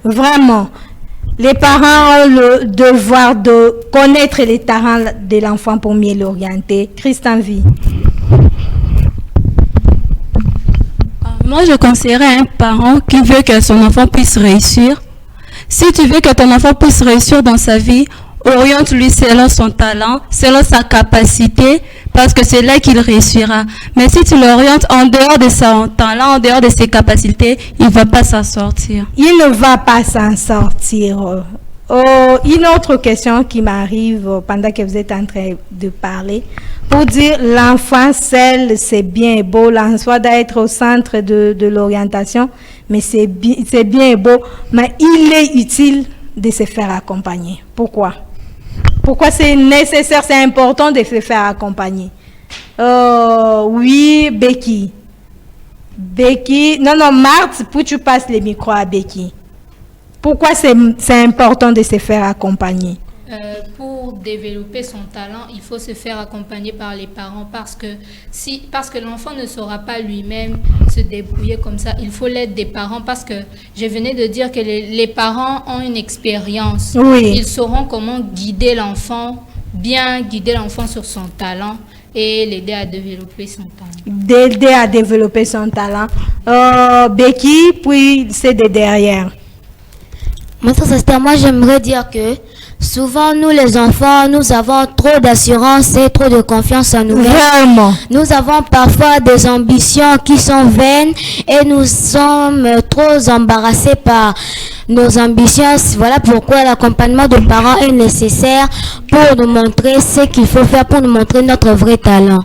Vraiment, les parents ont le devoir de connaître les talents de l'enfant pour mieux l'orienter. Christian V. Moi, je conseillerais à un parent qui veut que son enfant puisse réussir. Si tu veux que ton enfant puisse réussir dans sa vie, oriente-lui selon son talent, selon sa capacité, parce que c'est là qu'il réussira. Mais si tu l'orientes en dehors de son talent, en dehors de ses capacités, il ne va pas s'en sortir. Il ne va pas s'en sortir. Une autre question qui m'arrive pendant que vous êtes en train de parler, pour dire l'enfant seul, c'est bien et beau, l'enfant doit être au centre de l'orientation, mais c'est bien et beau, mais il est utile de se faire accompagner. Pourquoi? Pourquoi c'est nécessaire, c'est important de se faire accompagner? Oui, Becky. Non, Marthe, pour que tu passes le micro à Becky. Pourquoi c'est important de se faire accompagner? Pour développer son talent, il faut se faire accompagner par les parents parce que l'enfant ne saura pas lui-même se débrouiller comme ça. Il faut l'aide des parents parce que je venais de dire que les parents ont une expérience. Oui. Ils sauront comment guider l'enfant, bien guider l'enfant sur son talent et l'aider à développer son talent. D'aider à développer son talent. Becky, puis c'est de derrière. Moi, j'aimerais dire que souvent, nous les enfants, nous avons trop d'assurance et trop de confiance en nous-mêmes. Vraiment. Nous avons parfois des ambitions qui sont vaines et nous sommes trop embarrassés par nos ambitions. Voilà pourquoi l'accompagnement de parents est nécessaire pour nous montrer ce qu'il faut faire, pour nous montrer notre vrai talent.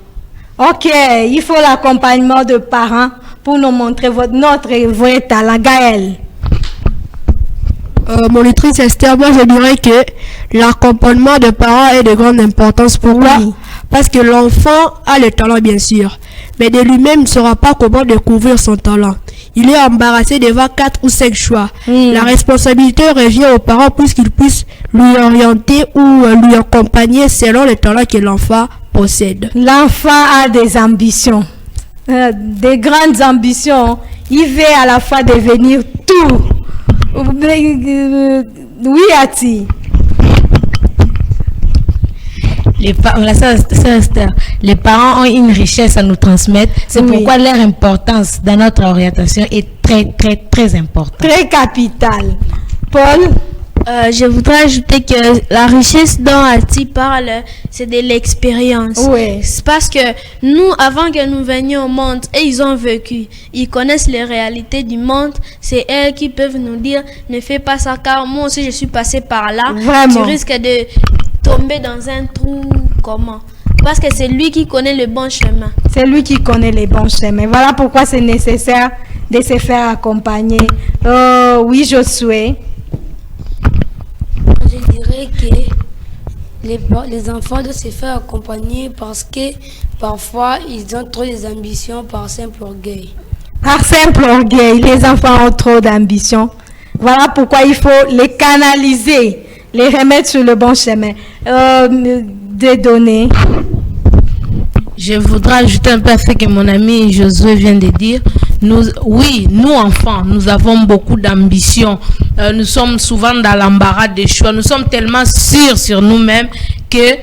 Ok, il faut l'accompagnement de parents pour nous montrer notre vrai talent. Gaël. Monitrice Esther, moi je dirais que l'accompagnement de parents est de grande importance. Pourquoi? Oui. Parce que l'enfant a le talent bien sûr, mais de lui-même ne saura pas comment découvrir son talent. Il est embarrassé devant 4 ou 5 choix. La responsabilité revient aux parents puisqu'ils puissent lui orienter ou lui accompagner selon le talent que l'enfant possède. L'enfant a des ambitions, des grandes ambitions. Il veut à la fois devenir tout. Oui, Ati. Les parents ont une richesse à nous transmettre. C'est pourquoi leur importance dans notre orientation est très, très, très importante. Très capitale. Paul? Je voudrais ajouter que la richesse dont Ati parle, c'est de l'expérience. Oui. C'est parce que nous, avant que nous venions au monde, et ils ont vécu, ils connaissent les réalités du monde. C'est eux qui peuvent nous dire, ne fais pas ça, car moi aussi je suis passé par là. Vraiment. Tu risques de tomber dans un trou. Comment? Parce que c'est lui qui connaît le bon chemin. C'est lui qui connaît les bons chemins. Voilà pourquoi c'est nécessaire de se faire accompagner. Oui, Josué. Je dirais que les enfants doivent se faire accompagner parce que parfois ils ont trop d'ambitions par simple orgueil. Par simple orgueil, les enfants ont trop d'ambition. Voilà pourquoi il faut les canaliser, les remettre sur le bon chemin. Des données. Je voudrais ajouter un peu à ce que mon ami Josué vient de dire. Nous enfants, nous avons beaucoup d'ambition. Nous sommes souvent dans l'embarras des choix. Nous sommes tellement sûrs sur nous-mêmes que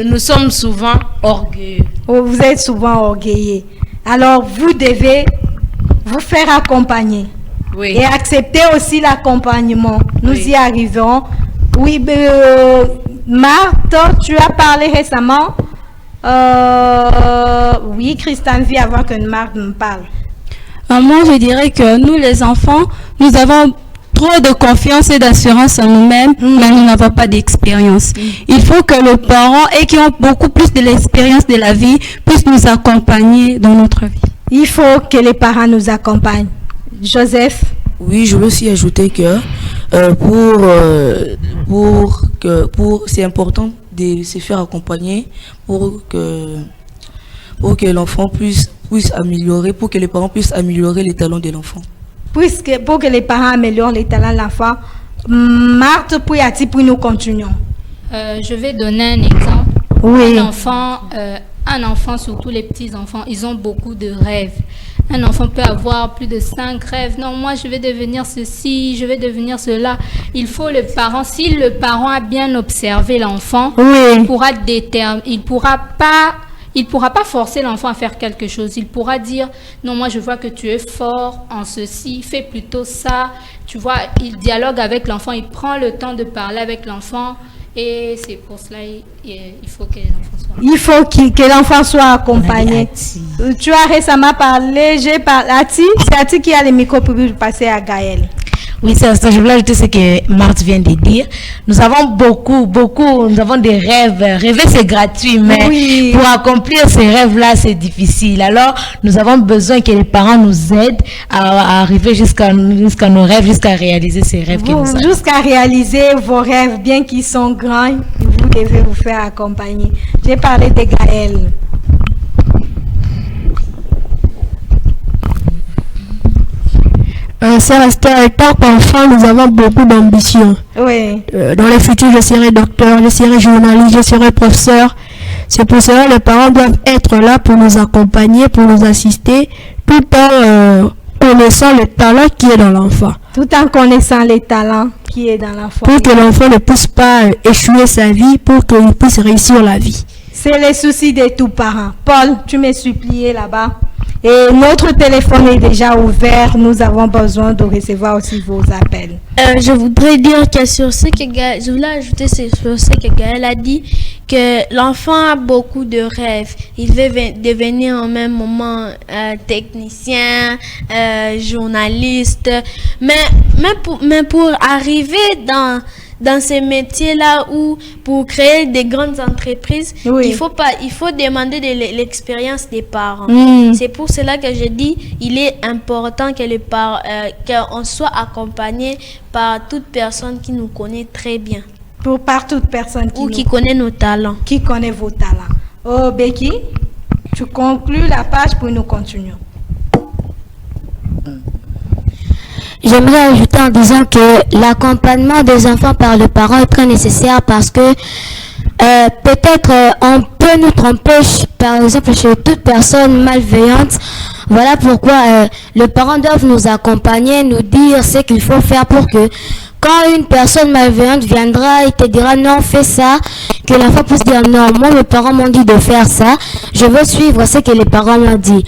nous sommes souvent orgueilleux. Vous êtes souvent orgueilleux. Alors, vous devez vous faire accompagner. Oui. Et accepter aussi l'accompagnement. Nous y arriverons. Oui, Marthe, tu as parlé récemment. Oui, Christiane vit avant que Marthe me parle. Moi, je dirais que nous, les enfants, nous avons trop de confiance et d'assurance en nous-mêmes, mais nous n'avons pas d'expérience. Il faut que les parents, et qui ont beaucoup plus de l'expérience de la vie, puissent nous accompagner dans notre vie. Il faut que les parents nous accompagnent. Joseph? Oui, je veux aussi ajouter que c'est important de se faire accompagner pour que l'enfant puisse améliorer, pour que les parents puissent améliorer les talents de l'enfant. Pour que les parents améliorent les talents de l'enfant. Marthe, puis nous continuons. Je vais donner un exemple. Oui. Un enfant, surtout les petits-enfants, ils ont beaucoup de rêves. Un enfant peut avoir plus de 5 rêves. Non, moi, je vais devenir ceci, je vais devenir cela. Il faut le parent. Si le parent a bien observé l'enfant, il pourra il ne pourra pas forcer l'enfant à faire quelque chose. Il pourra dire, non, moi je vois que tu es fort en ceci, fais plutôt ça. Tu vois, il dialogue avec l'enfant, il prend le temps de parler avec l'enfant. Et c'est pour cela il faut que l'enfant soit accompagné. Il faut que l'enfant soit accompagné. Tu as récemment parlé, j'ai parlé. C'est Ati qui a le micro pour passer à Gaël. Oui, c'est je voulais ajouter ce que Marthe vient de dire. Nous avons beaucoup, nous avons des rêves. Rêver, c'est gratuit, mais pour accomplir ces rêves-là, c'est difficile. Alors, nous avons besoin que les parents nous aident à arriver jusqu'à nos rêves, jusqu'à réaliser ces rêves. Jusqu'à réaliser vos rêves, bien qu'ils sont grands, vous devez vous faire accompagner. J'ai parlé de Gaël. C'est resté étant qu'enfant, nous avons beaucoup d'ambition. Oui. Dans le futur, je serai docteur, je serai journaliste, je serai professeur. C'est pour cela que les parents doivent être là pour nous accompagner, pour nous assister, tout en connaissant le talent qui est dans l'enfant. Tout en connaissant les talents qui est dans l'enfant. Pour que l'enfant ne puisse pas échouer sa vie, pour qu'il puisse réussir la vie. C'est le souci de tous parents. Paul, tu m'es supplié là-bas. Et notre téléphone est déjà ouvert. Nous avons besoin de recevoir aussi vos appels. Je voudrais dire que je voulais ajouter sur ce que Gaël a dit, que l'enfant a beaucoup de rêves. Il veut devenir en même moment technicien, journaliste. Mais pour arriver dans ces métiers-là où pour créer des grandes entreprises, il faut demander de l'expérience des parents. C'est pour cela que je dis il est important que qu'on soit accompagné par toute personne qui nous connaît très bien. Par toute personne qui connaît nos talents. Qui connaît vos talents. Oh, Becky, tu conclus la page pour nous continuer. J'aimerais ajouter en disant que l'accompagnement des enfants par le parent est très nécessaire parce que peut-être on peut nous tromper, par exemple, chez toute personne malveillante. Voilà pourquoi le parent doit nous accompagner, nous dire ce qu'il faut faire pour que quand une personne malveillante viendra et te dira non, fais ça, que l'enfant puisse dire non, moi mes parents m'ont dit de faire ça, je veux suivre ce que les parents m'ont dit.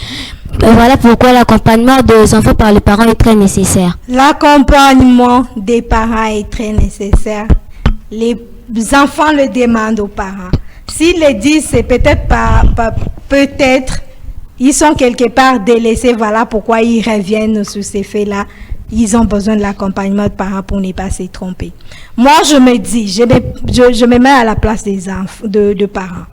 Voilà pourquoi l'accompagnement des enfants par les parents est très nécessaire. L'accompagnement des parents est très nécessaire. Les enfants le demandent aux parents. S'ils le disent, c'est peut-être peut-être ils sont quelque part délaissés. Voilà pourquoi ils reviennent sur ces faits-là. Ils ont besoin de l'accompagnement de parents pour ne pas se tromper. Moi, je me dis, je me mets à la place des enfants, de parents.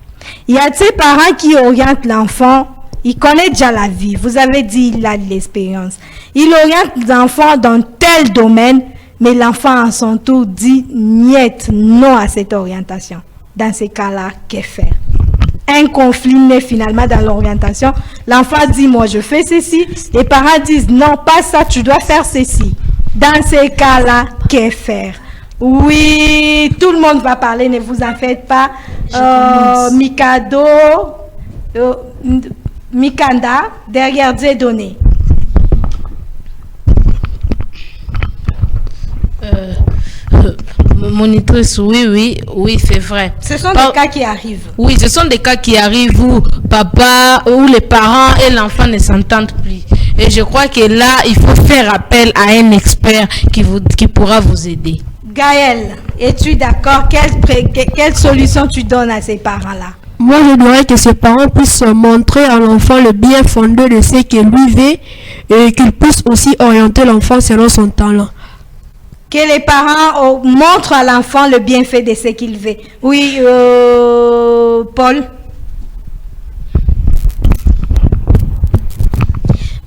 Il y a ces parents qui orientent l'enfant. Il connaît déjà la vie. Vous avez dit il a de l'expérience. Il oriente l'enfant dans tel domaine, mais l'enfant à son tour dit niet, non à cette orientation. Dans ces cas-là, que faire? Un conflit naît finalement dans l'orientation. L'enfant dit moi je fais ceci. Les parents disent non, pas ça, tu dois faire ceci. Dans ces cas-là, que faire? Oui, tout le monde va parler, ne vous en faites pas. Mikanda, derrière Dieudonné. Monitrice, oui, c'est vrai. Ce sont des cas qui arrivent. Oui, ce sont des cas qui arrivent où où les parents et l'enfant ne s'entendent plus. Et je crois que là, il faut faire appel à un expert qui pourra vous aider. Gaël, es-tu d'accord? Quelle solution tu donnes à ces parents-là? Moi, je dirais que ses parents puissent montrer à l'enfant le bien fondé de ce qu'il lui veut et qu'ils puissent aussi orienter l'enfant selon son talent. Que les parents montrent à l'enfant le bienfait de ce qu'il veut. Oui, Paul?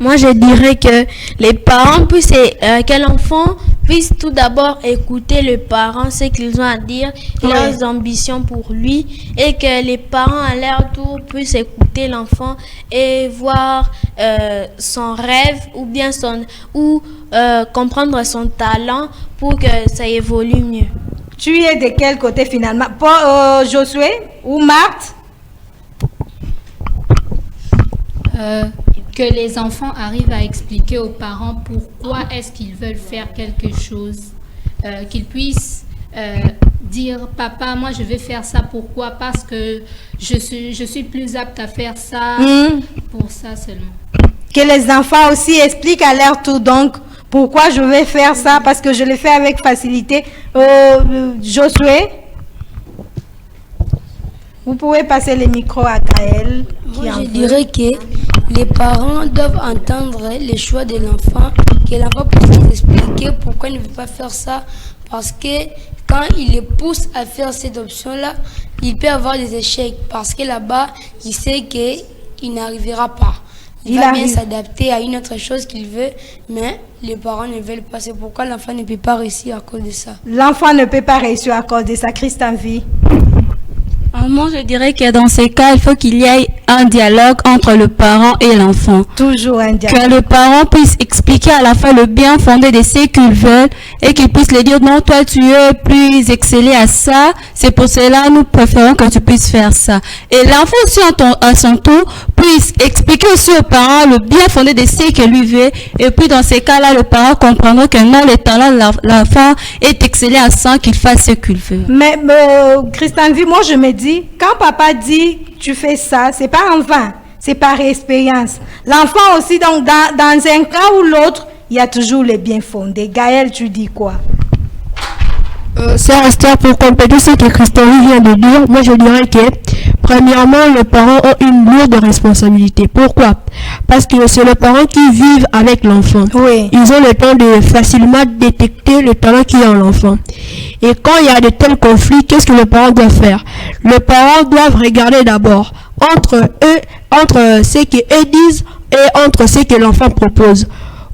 Moi, je dirais que les parents puissent, que l'enfant puisse tout d'abord écouter les parents, ce qu'ils ont à dire, leurs ambitions pour lui, et que les parents à leur tour puissent écouter l'enfant et voir son rêve ou comprendre son talent pour que ça évolue mieux. Tu es de quel côté finalement? Josué ou Marthe? Que les enfants arrivent à expliquer aux parents pourquoi est-ce qu'ils veulent faire quelque chose, qu'ils puissent dire papa, moi je vais faire ça, pourquoi? Parce que je suis plus apte à faire ça, pour ça seulement. Que les enfants aussi expliquent à leur tour donc pourquoi je vais faire ça, parce que je le fais avec facilité. Josué, vous pouvez passer le micro à Gaël. Moi, je dirais que les parents doivent entendre les choix de l'enfant, que l'enfant puisse nous expliquer pourquoi il ne veut pas faire ça, parce que quand il les pousse à faire cette option-là, il peut avoir des échecs, parce que là-bas, il sait qu'il n'arrivera pas. Il va bien s'adapter à une autre chose qu'il veut, mais les parents ne veulent pas. C'est pourquoi l'enfant ne peut pas réussir à cause de ça. L'enfant ne peut pas réussir à cause de ça. Christian V. Moi, je dirais que dans ces cas, il faut qu'il y ait un dialogue entre le parent et l'enfant. Toujours un dialogue. Que le parent puisse expliquer à la fois le bien fondé de ce qu'ils veulent et qu'il puisse lui dire non, toi tu es plus excellé à ça, c'est pour cela nous préférons que tu puisses faire ça. Et l'enfant aussi à son tour puisse expliquer aussi au parent le bien fondé de ce qu'il lui veut, et puis dans ces cas-là, le parent comprendra que non, le talent de l'enfant est excellé à ça, qu'il fasse ce qu'il veut. Mais Christian V, moi je me dis, quand papa dit tu fais ça, c'est pas en vain, c'est par expérience. L'enfant aussi, donc dans un cas ou l'autre, il y a toujours les bien fondés. Gaël, tu dis quoi? C'est Esther, pour compléter ce que Christophe vient de dire, moi je dirais que premièrement, les parents ont une lourde responsabilité. Pourquoi? Parce que c'est les parents qui vivent avec l'enfant. Oui. Ils ont le temps de facilement détecter le talent qu'il y a en l'enfant. Et quand il y a de tels conflits, qu'est-ce que le parent doit faire? Le parent doit regarder d'abord entre ce qu'eux disent et entre ce que l'enfant propose.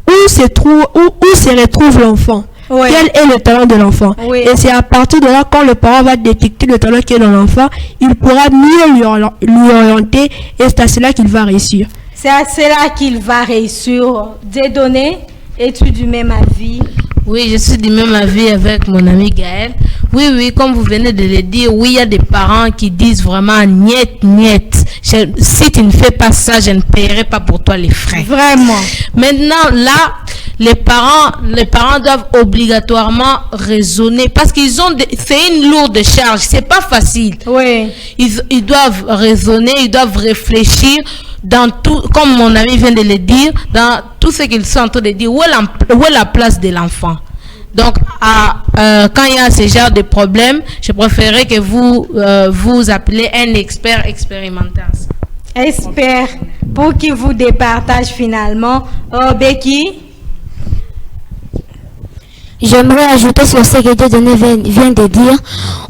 Où se retrouve l'enfant? Oui. Quel est le talent de l'enfant? Oui. Et c'est à partir de là, quand le parent va détecter le talent qui est dans l'enfant, il pourra mieux lui orienter, et c'est à cela qu'il va réussir. C'est à cela qu'il va réussir. Dieudonné, es-tu du même avis? Oui, je suis du même avis avec mon ami Gaël. Oui, comme vous venez de le dire, oui, il y a des parents qui disent vraiment niet. Si tu ne fais pas ça, je ne paierai pas pour toi les frais. Vraiment. Maintenant, là, les parents doivent obligatoirement raisonner parce qu'ils ont c'est une lourde charge, c'est pas facile. Oui. Ils doivent raisonner, ils doivent réfléchir dans tout, comme mon ami vient de le dire, dans tout ce qu'ils sont en train de dire, où est la place de l'enfant. Donc, quand il y a ce genre de problème, je préférerais que vous appelez un expert expérimental. Expert, pour qu'il vous départage finalement. Becky? J'aimerais ajouter sur ce que Dieudonné vient de dire,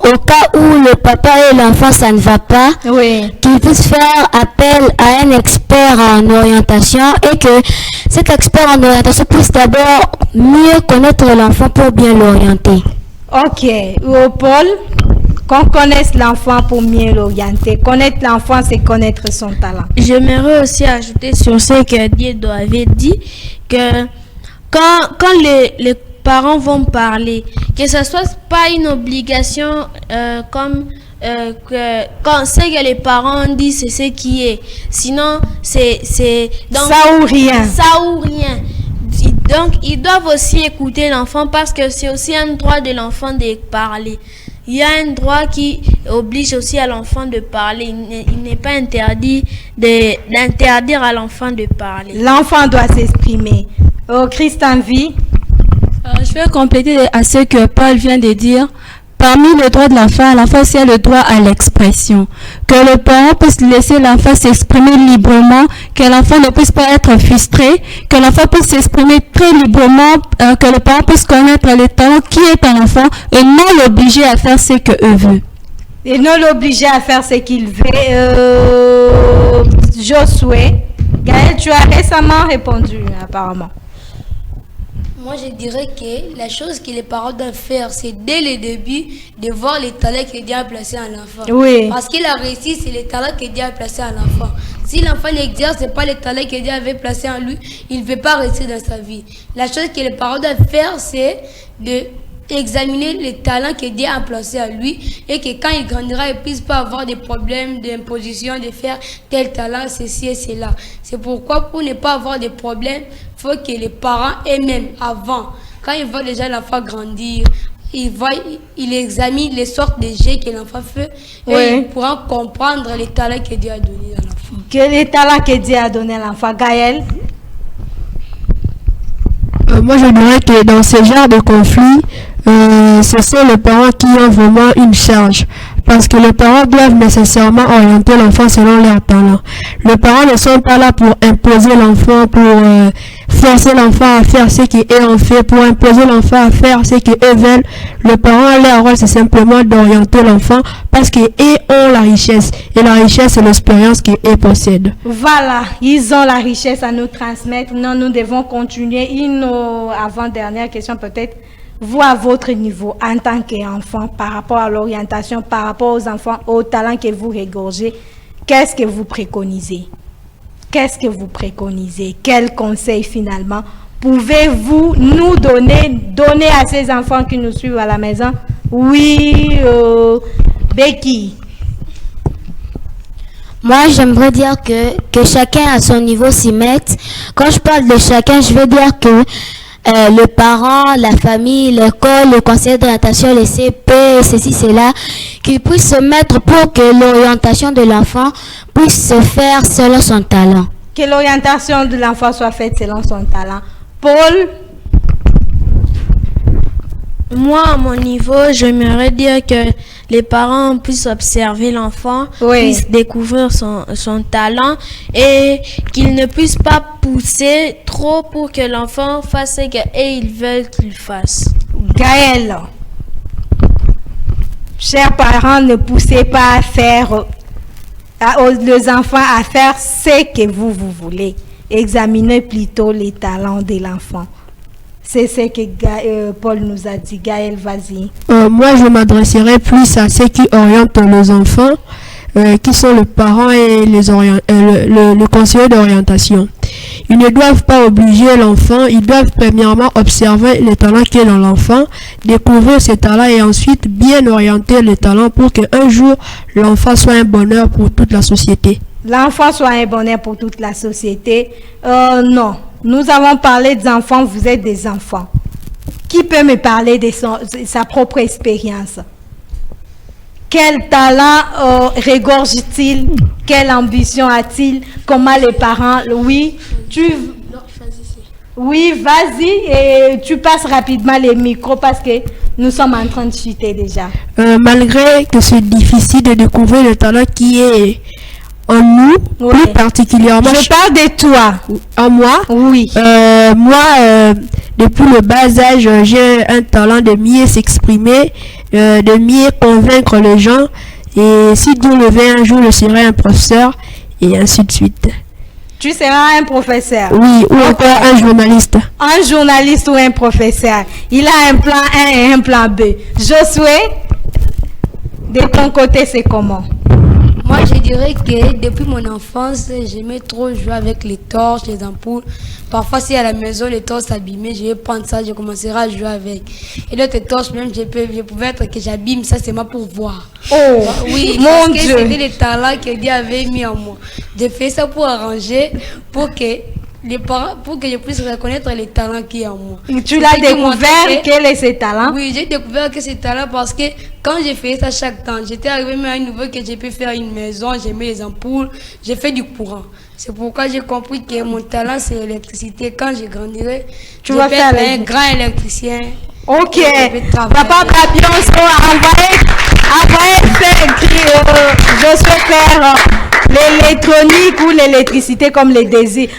au cas où le papa et l'enfant ça ne va pas, oui, qu'il puisse faire appel à un expert en orientation et que cet expert en orientation puisse d'abord mieux connaître l'enfant pour bien l'orienter. Ok, Paul, qu'on connaisse l'enfant pour mieux l'orienter. Connaître l'enfant, c'est connaître son talent. J'aimerais aussi ajouter sur ce que Dieudonné avait dit, que quand les parents vont parler, que ce soit pas une obligation comme quand c'est que les parents disent c'est ce qui est, sinon c'est donc ça ou rien. Donc ils doivent aussi écouter l'enfant parce que c'est aussi un droit de l'enfant de parler. Il y a un droit qui oblige aussi à l'enfant de parler. Il n'est pas interdit d'interdire à l'enfant de parler. L'enfant doit s'exprimer. Christian V. Je vais compléter à ce que Paul vient de dire. Parmi les droits de l'enfant aussi a le droit à l'expression. Que le parent puisse laisser l'enfant s'exprimer librement, que l'enfant ne puisse pas être frustré, que l'enfant puisse s'exprimer très librement, que le parent puisse connaître le talent qui est un enfant et non l'obliger à faire ce qu'eux veulent. Et non l'obliger à faire ce qu'il veut. Josué, Gaël, tu as récemment répondu apparemment. Moi, je dirais que la chose que les parents doivent faire, c'est dès le début de voir les talents que Dieu a placés en l'enfant. Oui. Parce qu'il a réussi, c'est les talents que Dieu a placés en l'enfant. Si l'enfant n'exerce pas les talents que Dieu avait placés en lui, il ne peut pas réussir dans sa vie. La chose que les parents doivent faire, c'est d'examiner les talents que Dieu a placés à lui et que quand il grandira, il ne puisse pas avoir des problèmes d'imposition, de faire tel talent, ceci et cela. C'est pourquoi, pour ne pas avoir de problèmes, il faut que les parents eux-mêmes, avant, quand ils voient déjà l'enfant grandir, il examine les sortes de jeux que l'enfant fait et il pourra comprendre les talents que Dieu a donnés à l'enfant. Que les talents que Dieu a donnés à l'enfant. Gaël? Moi, je dirais que dans ce genre de conflit, ce sont les parents qui ont vraiment une charge. Parce que les parents doivent nécessairement orienter l'enfant selon leurs talents. Les parents ne sont pas là pour imposer l'enfant, pour forcer l'enfant à faire ce qu'eux ont fait, pour imposer l'enfant à faire ce qu'eux veulent. Les parents, leur rôle, c'est simplement d'orienter l'enfant parce qu'eux ont la richesse. Et la richesse, c'est l'expérience qu'eux possèdent. Voilà, ils ont la richesse à nous transmettre. Non, nous devons continuer. Une avant-dernière question peut-être. Vous, à votre niveau, en tant qu'enfant, par rapport à l'orientation, par rapport aux enfants, aux talents que vous regorgez, qu'est-ce que vous préconisez? Qu'est-ce que vous préconisez? Quel conseil finalement pouvez-vous nous donner à ces enfants qui nous suivent à la maison? Oui, Becky. Moi, j'aimerais dire que chacun à son niveau s'y mette. Quand je parle de chacun, je veux dire que le parent, la famille, l'école, le conseil d'orientation, les CP, ceci, cela, qu'ils puissent se mettre pour que l'orientation de l'enfant puisse se faire selon son talent. Que l'orientation de l'enfant soit faite selon son talent. Paul? Moi, à mon niveau, j'aimerais dire que les parents puissent observer l'enfant, puissent découvrir son talent et qu'ils ne puissent pas pousser trop pour que l'enfant fasse ce qu'ils veulent qu'il fasse. Gaël, chers parents, ne poussez pas à faire les enfants à faire ce que vous voulez. Examinez plutôt les talents de l'enfant. C'est ce que Paul nous a dit. Gaël, vas-y. Moi, je m'adresserai plus à ceux qui orientent les enfants, qui sont les parents et le conseiller d'orientation. Ils ne doivent pas obliger l'enfant, ils doivent premièrement observer les talents qu'il y a dans l'enfant, découvrir ses talents et ensuite bien orienter les talents pour qu'un jour, l'enfant soit un bonheur pour toute la société. L'enfant soit un bonheur pour toute la société. Non. Nous avons parlé des enfants, vous êtes des enfants. Qui peut me parler de sa propre expérience? Quel talent regorge-t-il? Quelle ambition a-t-il? Comment les parents? Oui, oui, vas-y et tu passes rapidement les micros parce que nous sommes en train de chuter déjà. Malgré que c'est difficile de découvrir le talent qui est en nous, plus particulièrement. Je parle de toi. En moi? Oui. Moi, depuis le bas âge, j'ai un talent de mieux s'exprimer, de mieux convaincre les gens. Et si Dieu le veut, un jour, je serai un professeur et ainsi de suite. Tu seras un professeur? Oui, ou encore un journaliste. Un journaliste ou un professeur. Il a un plan A et un plan B. Josué, de ton côté, c'est comment? Moi, je dirais que depuis mon enfance, j'aimais trop jouer avec les torches, les ampoules. Parfois, si à la maison, les torches s'abîmaient, je vais prendre ça, je commencerai à jouer avec. Et d'autres torches, même, je pouvais être que j'abîme ça, c'est moi pour voir. Oh, oui, mon Dieu! Dieu! C'était les talents que Dieu avait mis en moi. J'ai fait ça pour arranger, pour que je puisse reconnaître les talents qu'il y a en moi. Tu l'as découvert, quel est ces talents? Oui, j'ai découvert que ces talents parce que quand j'ai fait ça chaque temps, j'étais arrivé même à un niveau que j'ai pu faire une maison, j'ai mis les ampoules, j'ai fait du courant. C'est pourquoi j'ai compris que mon talent c'est l'électricité. Quand je grandirai, tu vas faire un grand électricien. Ok, papa Papillon, envoyez faire je souhaite faire l'électronique ou l'électricité comme les désirs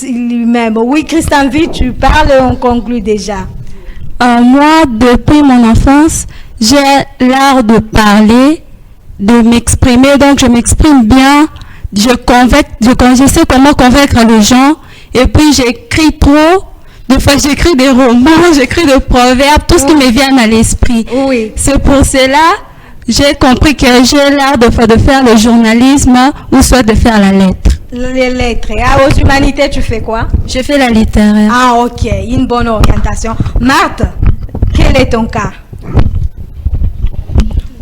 lui-même. Oui, Christian, vite, tu parles et on conclut déjà. Moi, depuis mon enfance, j'ai l'art de parler, de m'exprimer, donc je m'exprime bien, je sais comment convaincre les gens, et puis j'écris trop. Des fois, j'écris des romans, j'écris des proverbes, tout ce qui me vient à l'esprit. Oui. C'est pour cela j'ai compris que j'ai l'art de faire le journalisme ou soit de faire la lettre. Les lettres. Ah, aux humanités, tu fais quoi? Je fais la littéraire. Ah, ok. Une bonne orientation. Marthe, quel est ton cas?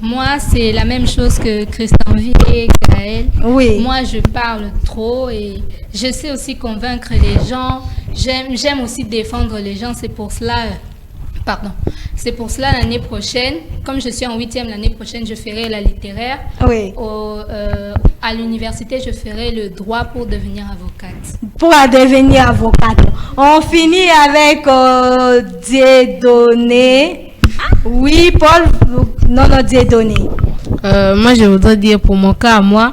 Moi, c'est la même chose que Christian V et Gaël. Oui. Moi, je parle trop et je sais aussi convaincre les gens. J'aime aussi défendre les gens. C'est pour cela Pardon. C'est pour cela, l'année prochaine, comme je suis en 8e, l'année prochaine, je ferai la littéraire. Oui. À l'université, je ferai le droit pour devenir avocate. Pour devenir avocate. On finit avec Dieudonné. Oui, Paul. Non, Dieudonné. Moi, je voudrais dire pour mon cas, moi,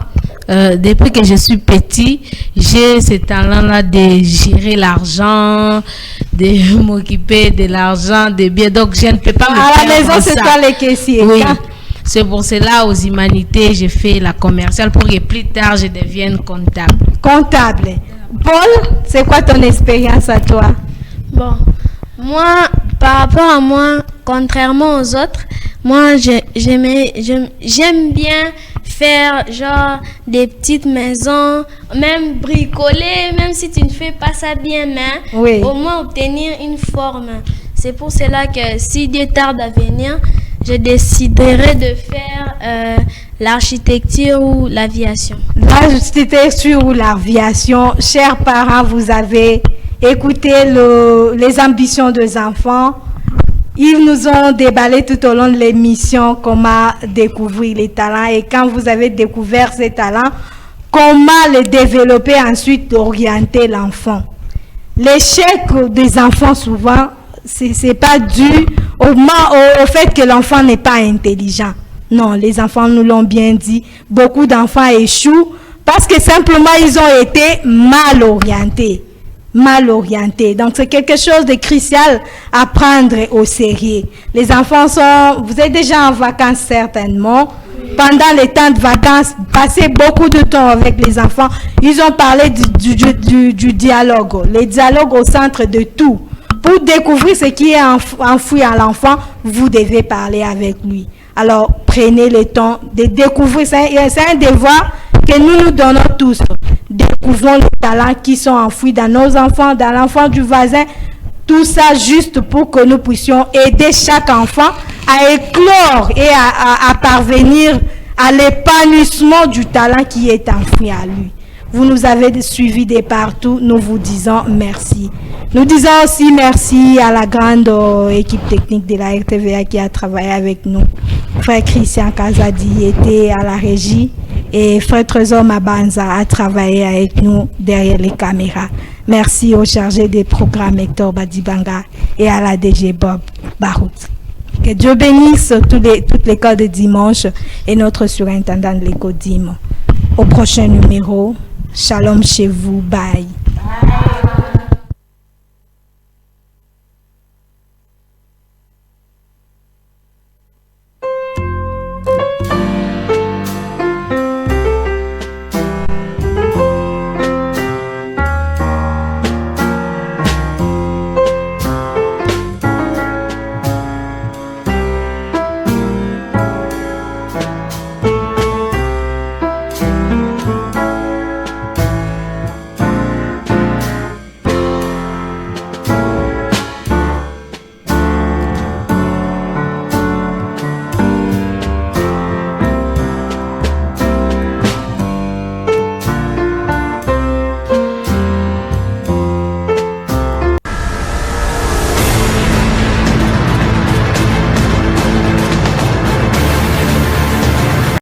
depuis que je suis petit, j'ai ce talent-là de gérer l'argent, de m'occuper de l'argent, des biens. Donc, je ne peux pas me à la maison, ça. c'est toi les caissiers. Oui. C'est pour cela, aux humanités, j'ai fait la commerciale pour que plus tard, je devienne comptable. Comptable. Paul, c'est quoi ton expérience à toi? Bon, moi, par rapport à moi, contrairement aux autres, moi, j'aime bien faire genre des petites maisons, même bricoler, même si tu ne fais pas ça bien, mais au moins obtenir une forme. C'est pour cela que si Dieu tarde à venir, je déciderai de faire l'architecture ou l'aviation. L'architecture ou l'aviation, chers parents, vous avez écouté les ambitions des enfants. Ils nous ont déballé tout au long de l'émission comment découvrir les talents et quand vous avez découvert ces talents, comment les développer ensuite, orienter l'enfant. L'échec des enfants souvent, c'est pas dû au fait que l'enfant n'est pas intelligent. Non, les enfants nous l'ont bien dit. Beaucoup d'enfants échouent parce que simplement ils ont été mal orientés. Donc c'est quelque chose de crucial à prendre au sérieux. Les enfants vous êtes déjà en vacances certainement. Pendant les temps de vacances, passez beaucoup de temps avec les enfants. Ils ont parlé du dialogue. Le dialogue au centre de tout. Pour découvrir ce qui est enfoui à l'enfant, vous devez parler avec lui. Alors prenez le temps de découvrir. C'est un devoir que nous donnons tous. Découvrons les talents qui sont enfouis dans nos enfants, dans l'enfant du voisin. Tout ça juste pour que nous puissions aider chaque enfant à éclore et à parvenir à l'épanouissement du talent qui est enfoui à lui. Vous nous avez suivis de partout. Nous vous disons merci. Nous disons aussi merci à la grande équipe technique de la RTVA qui a travaillé avec nous. Frère Christian Kazadi était à la régie et Frère Trésor Mabanza a travaillé avec nous derrière les caméras. Merci au chargé des programmes Hector Badibanga et à la DG Bob Barout. Que Dieu bénisse toutes les cas de dimanche et notre surintendant de l'Écodim. Au prochain numéro, shalom chez vous, bye.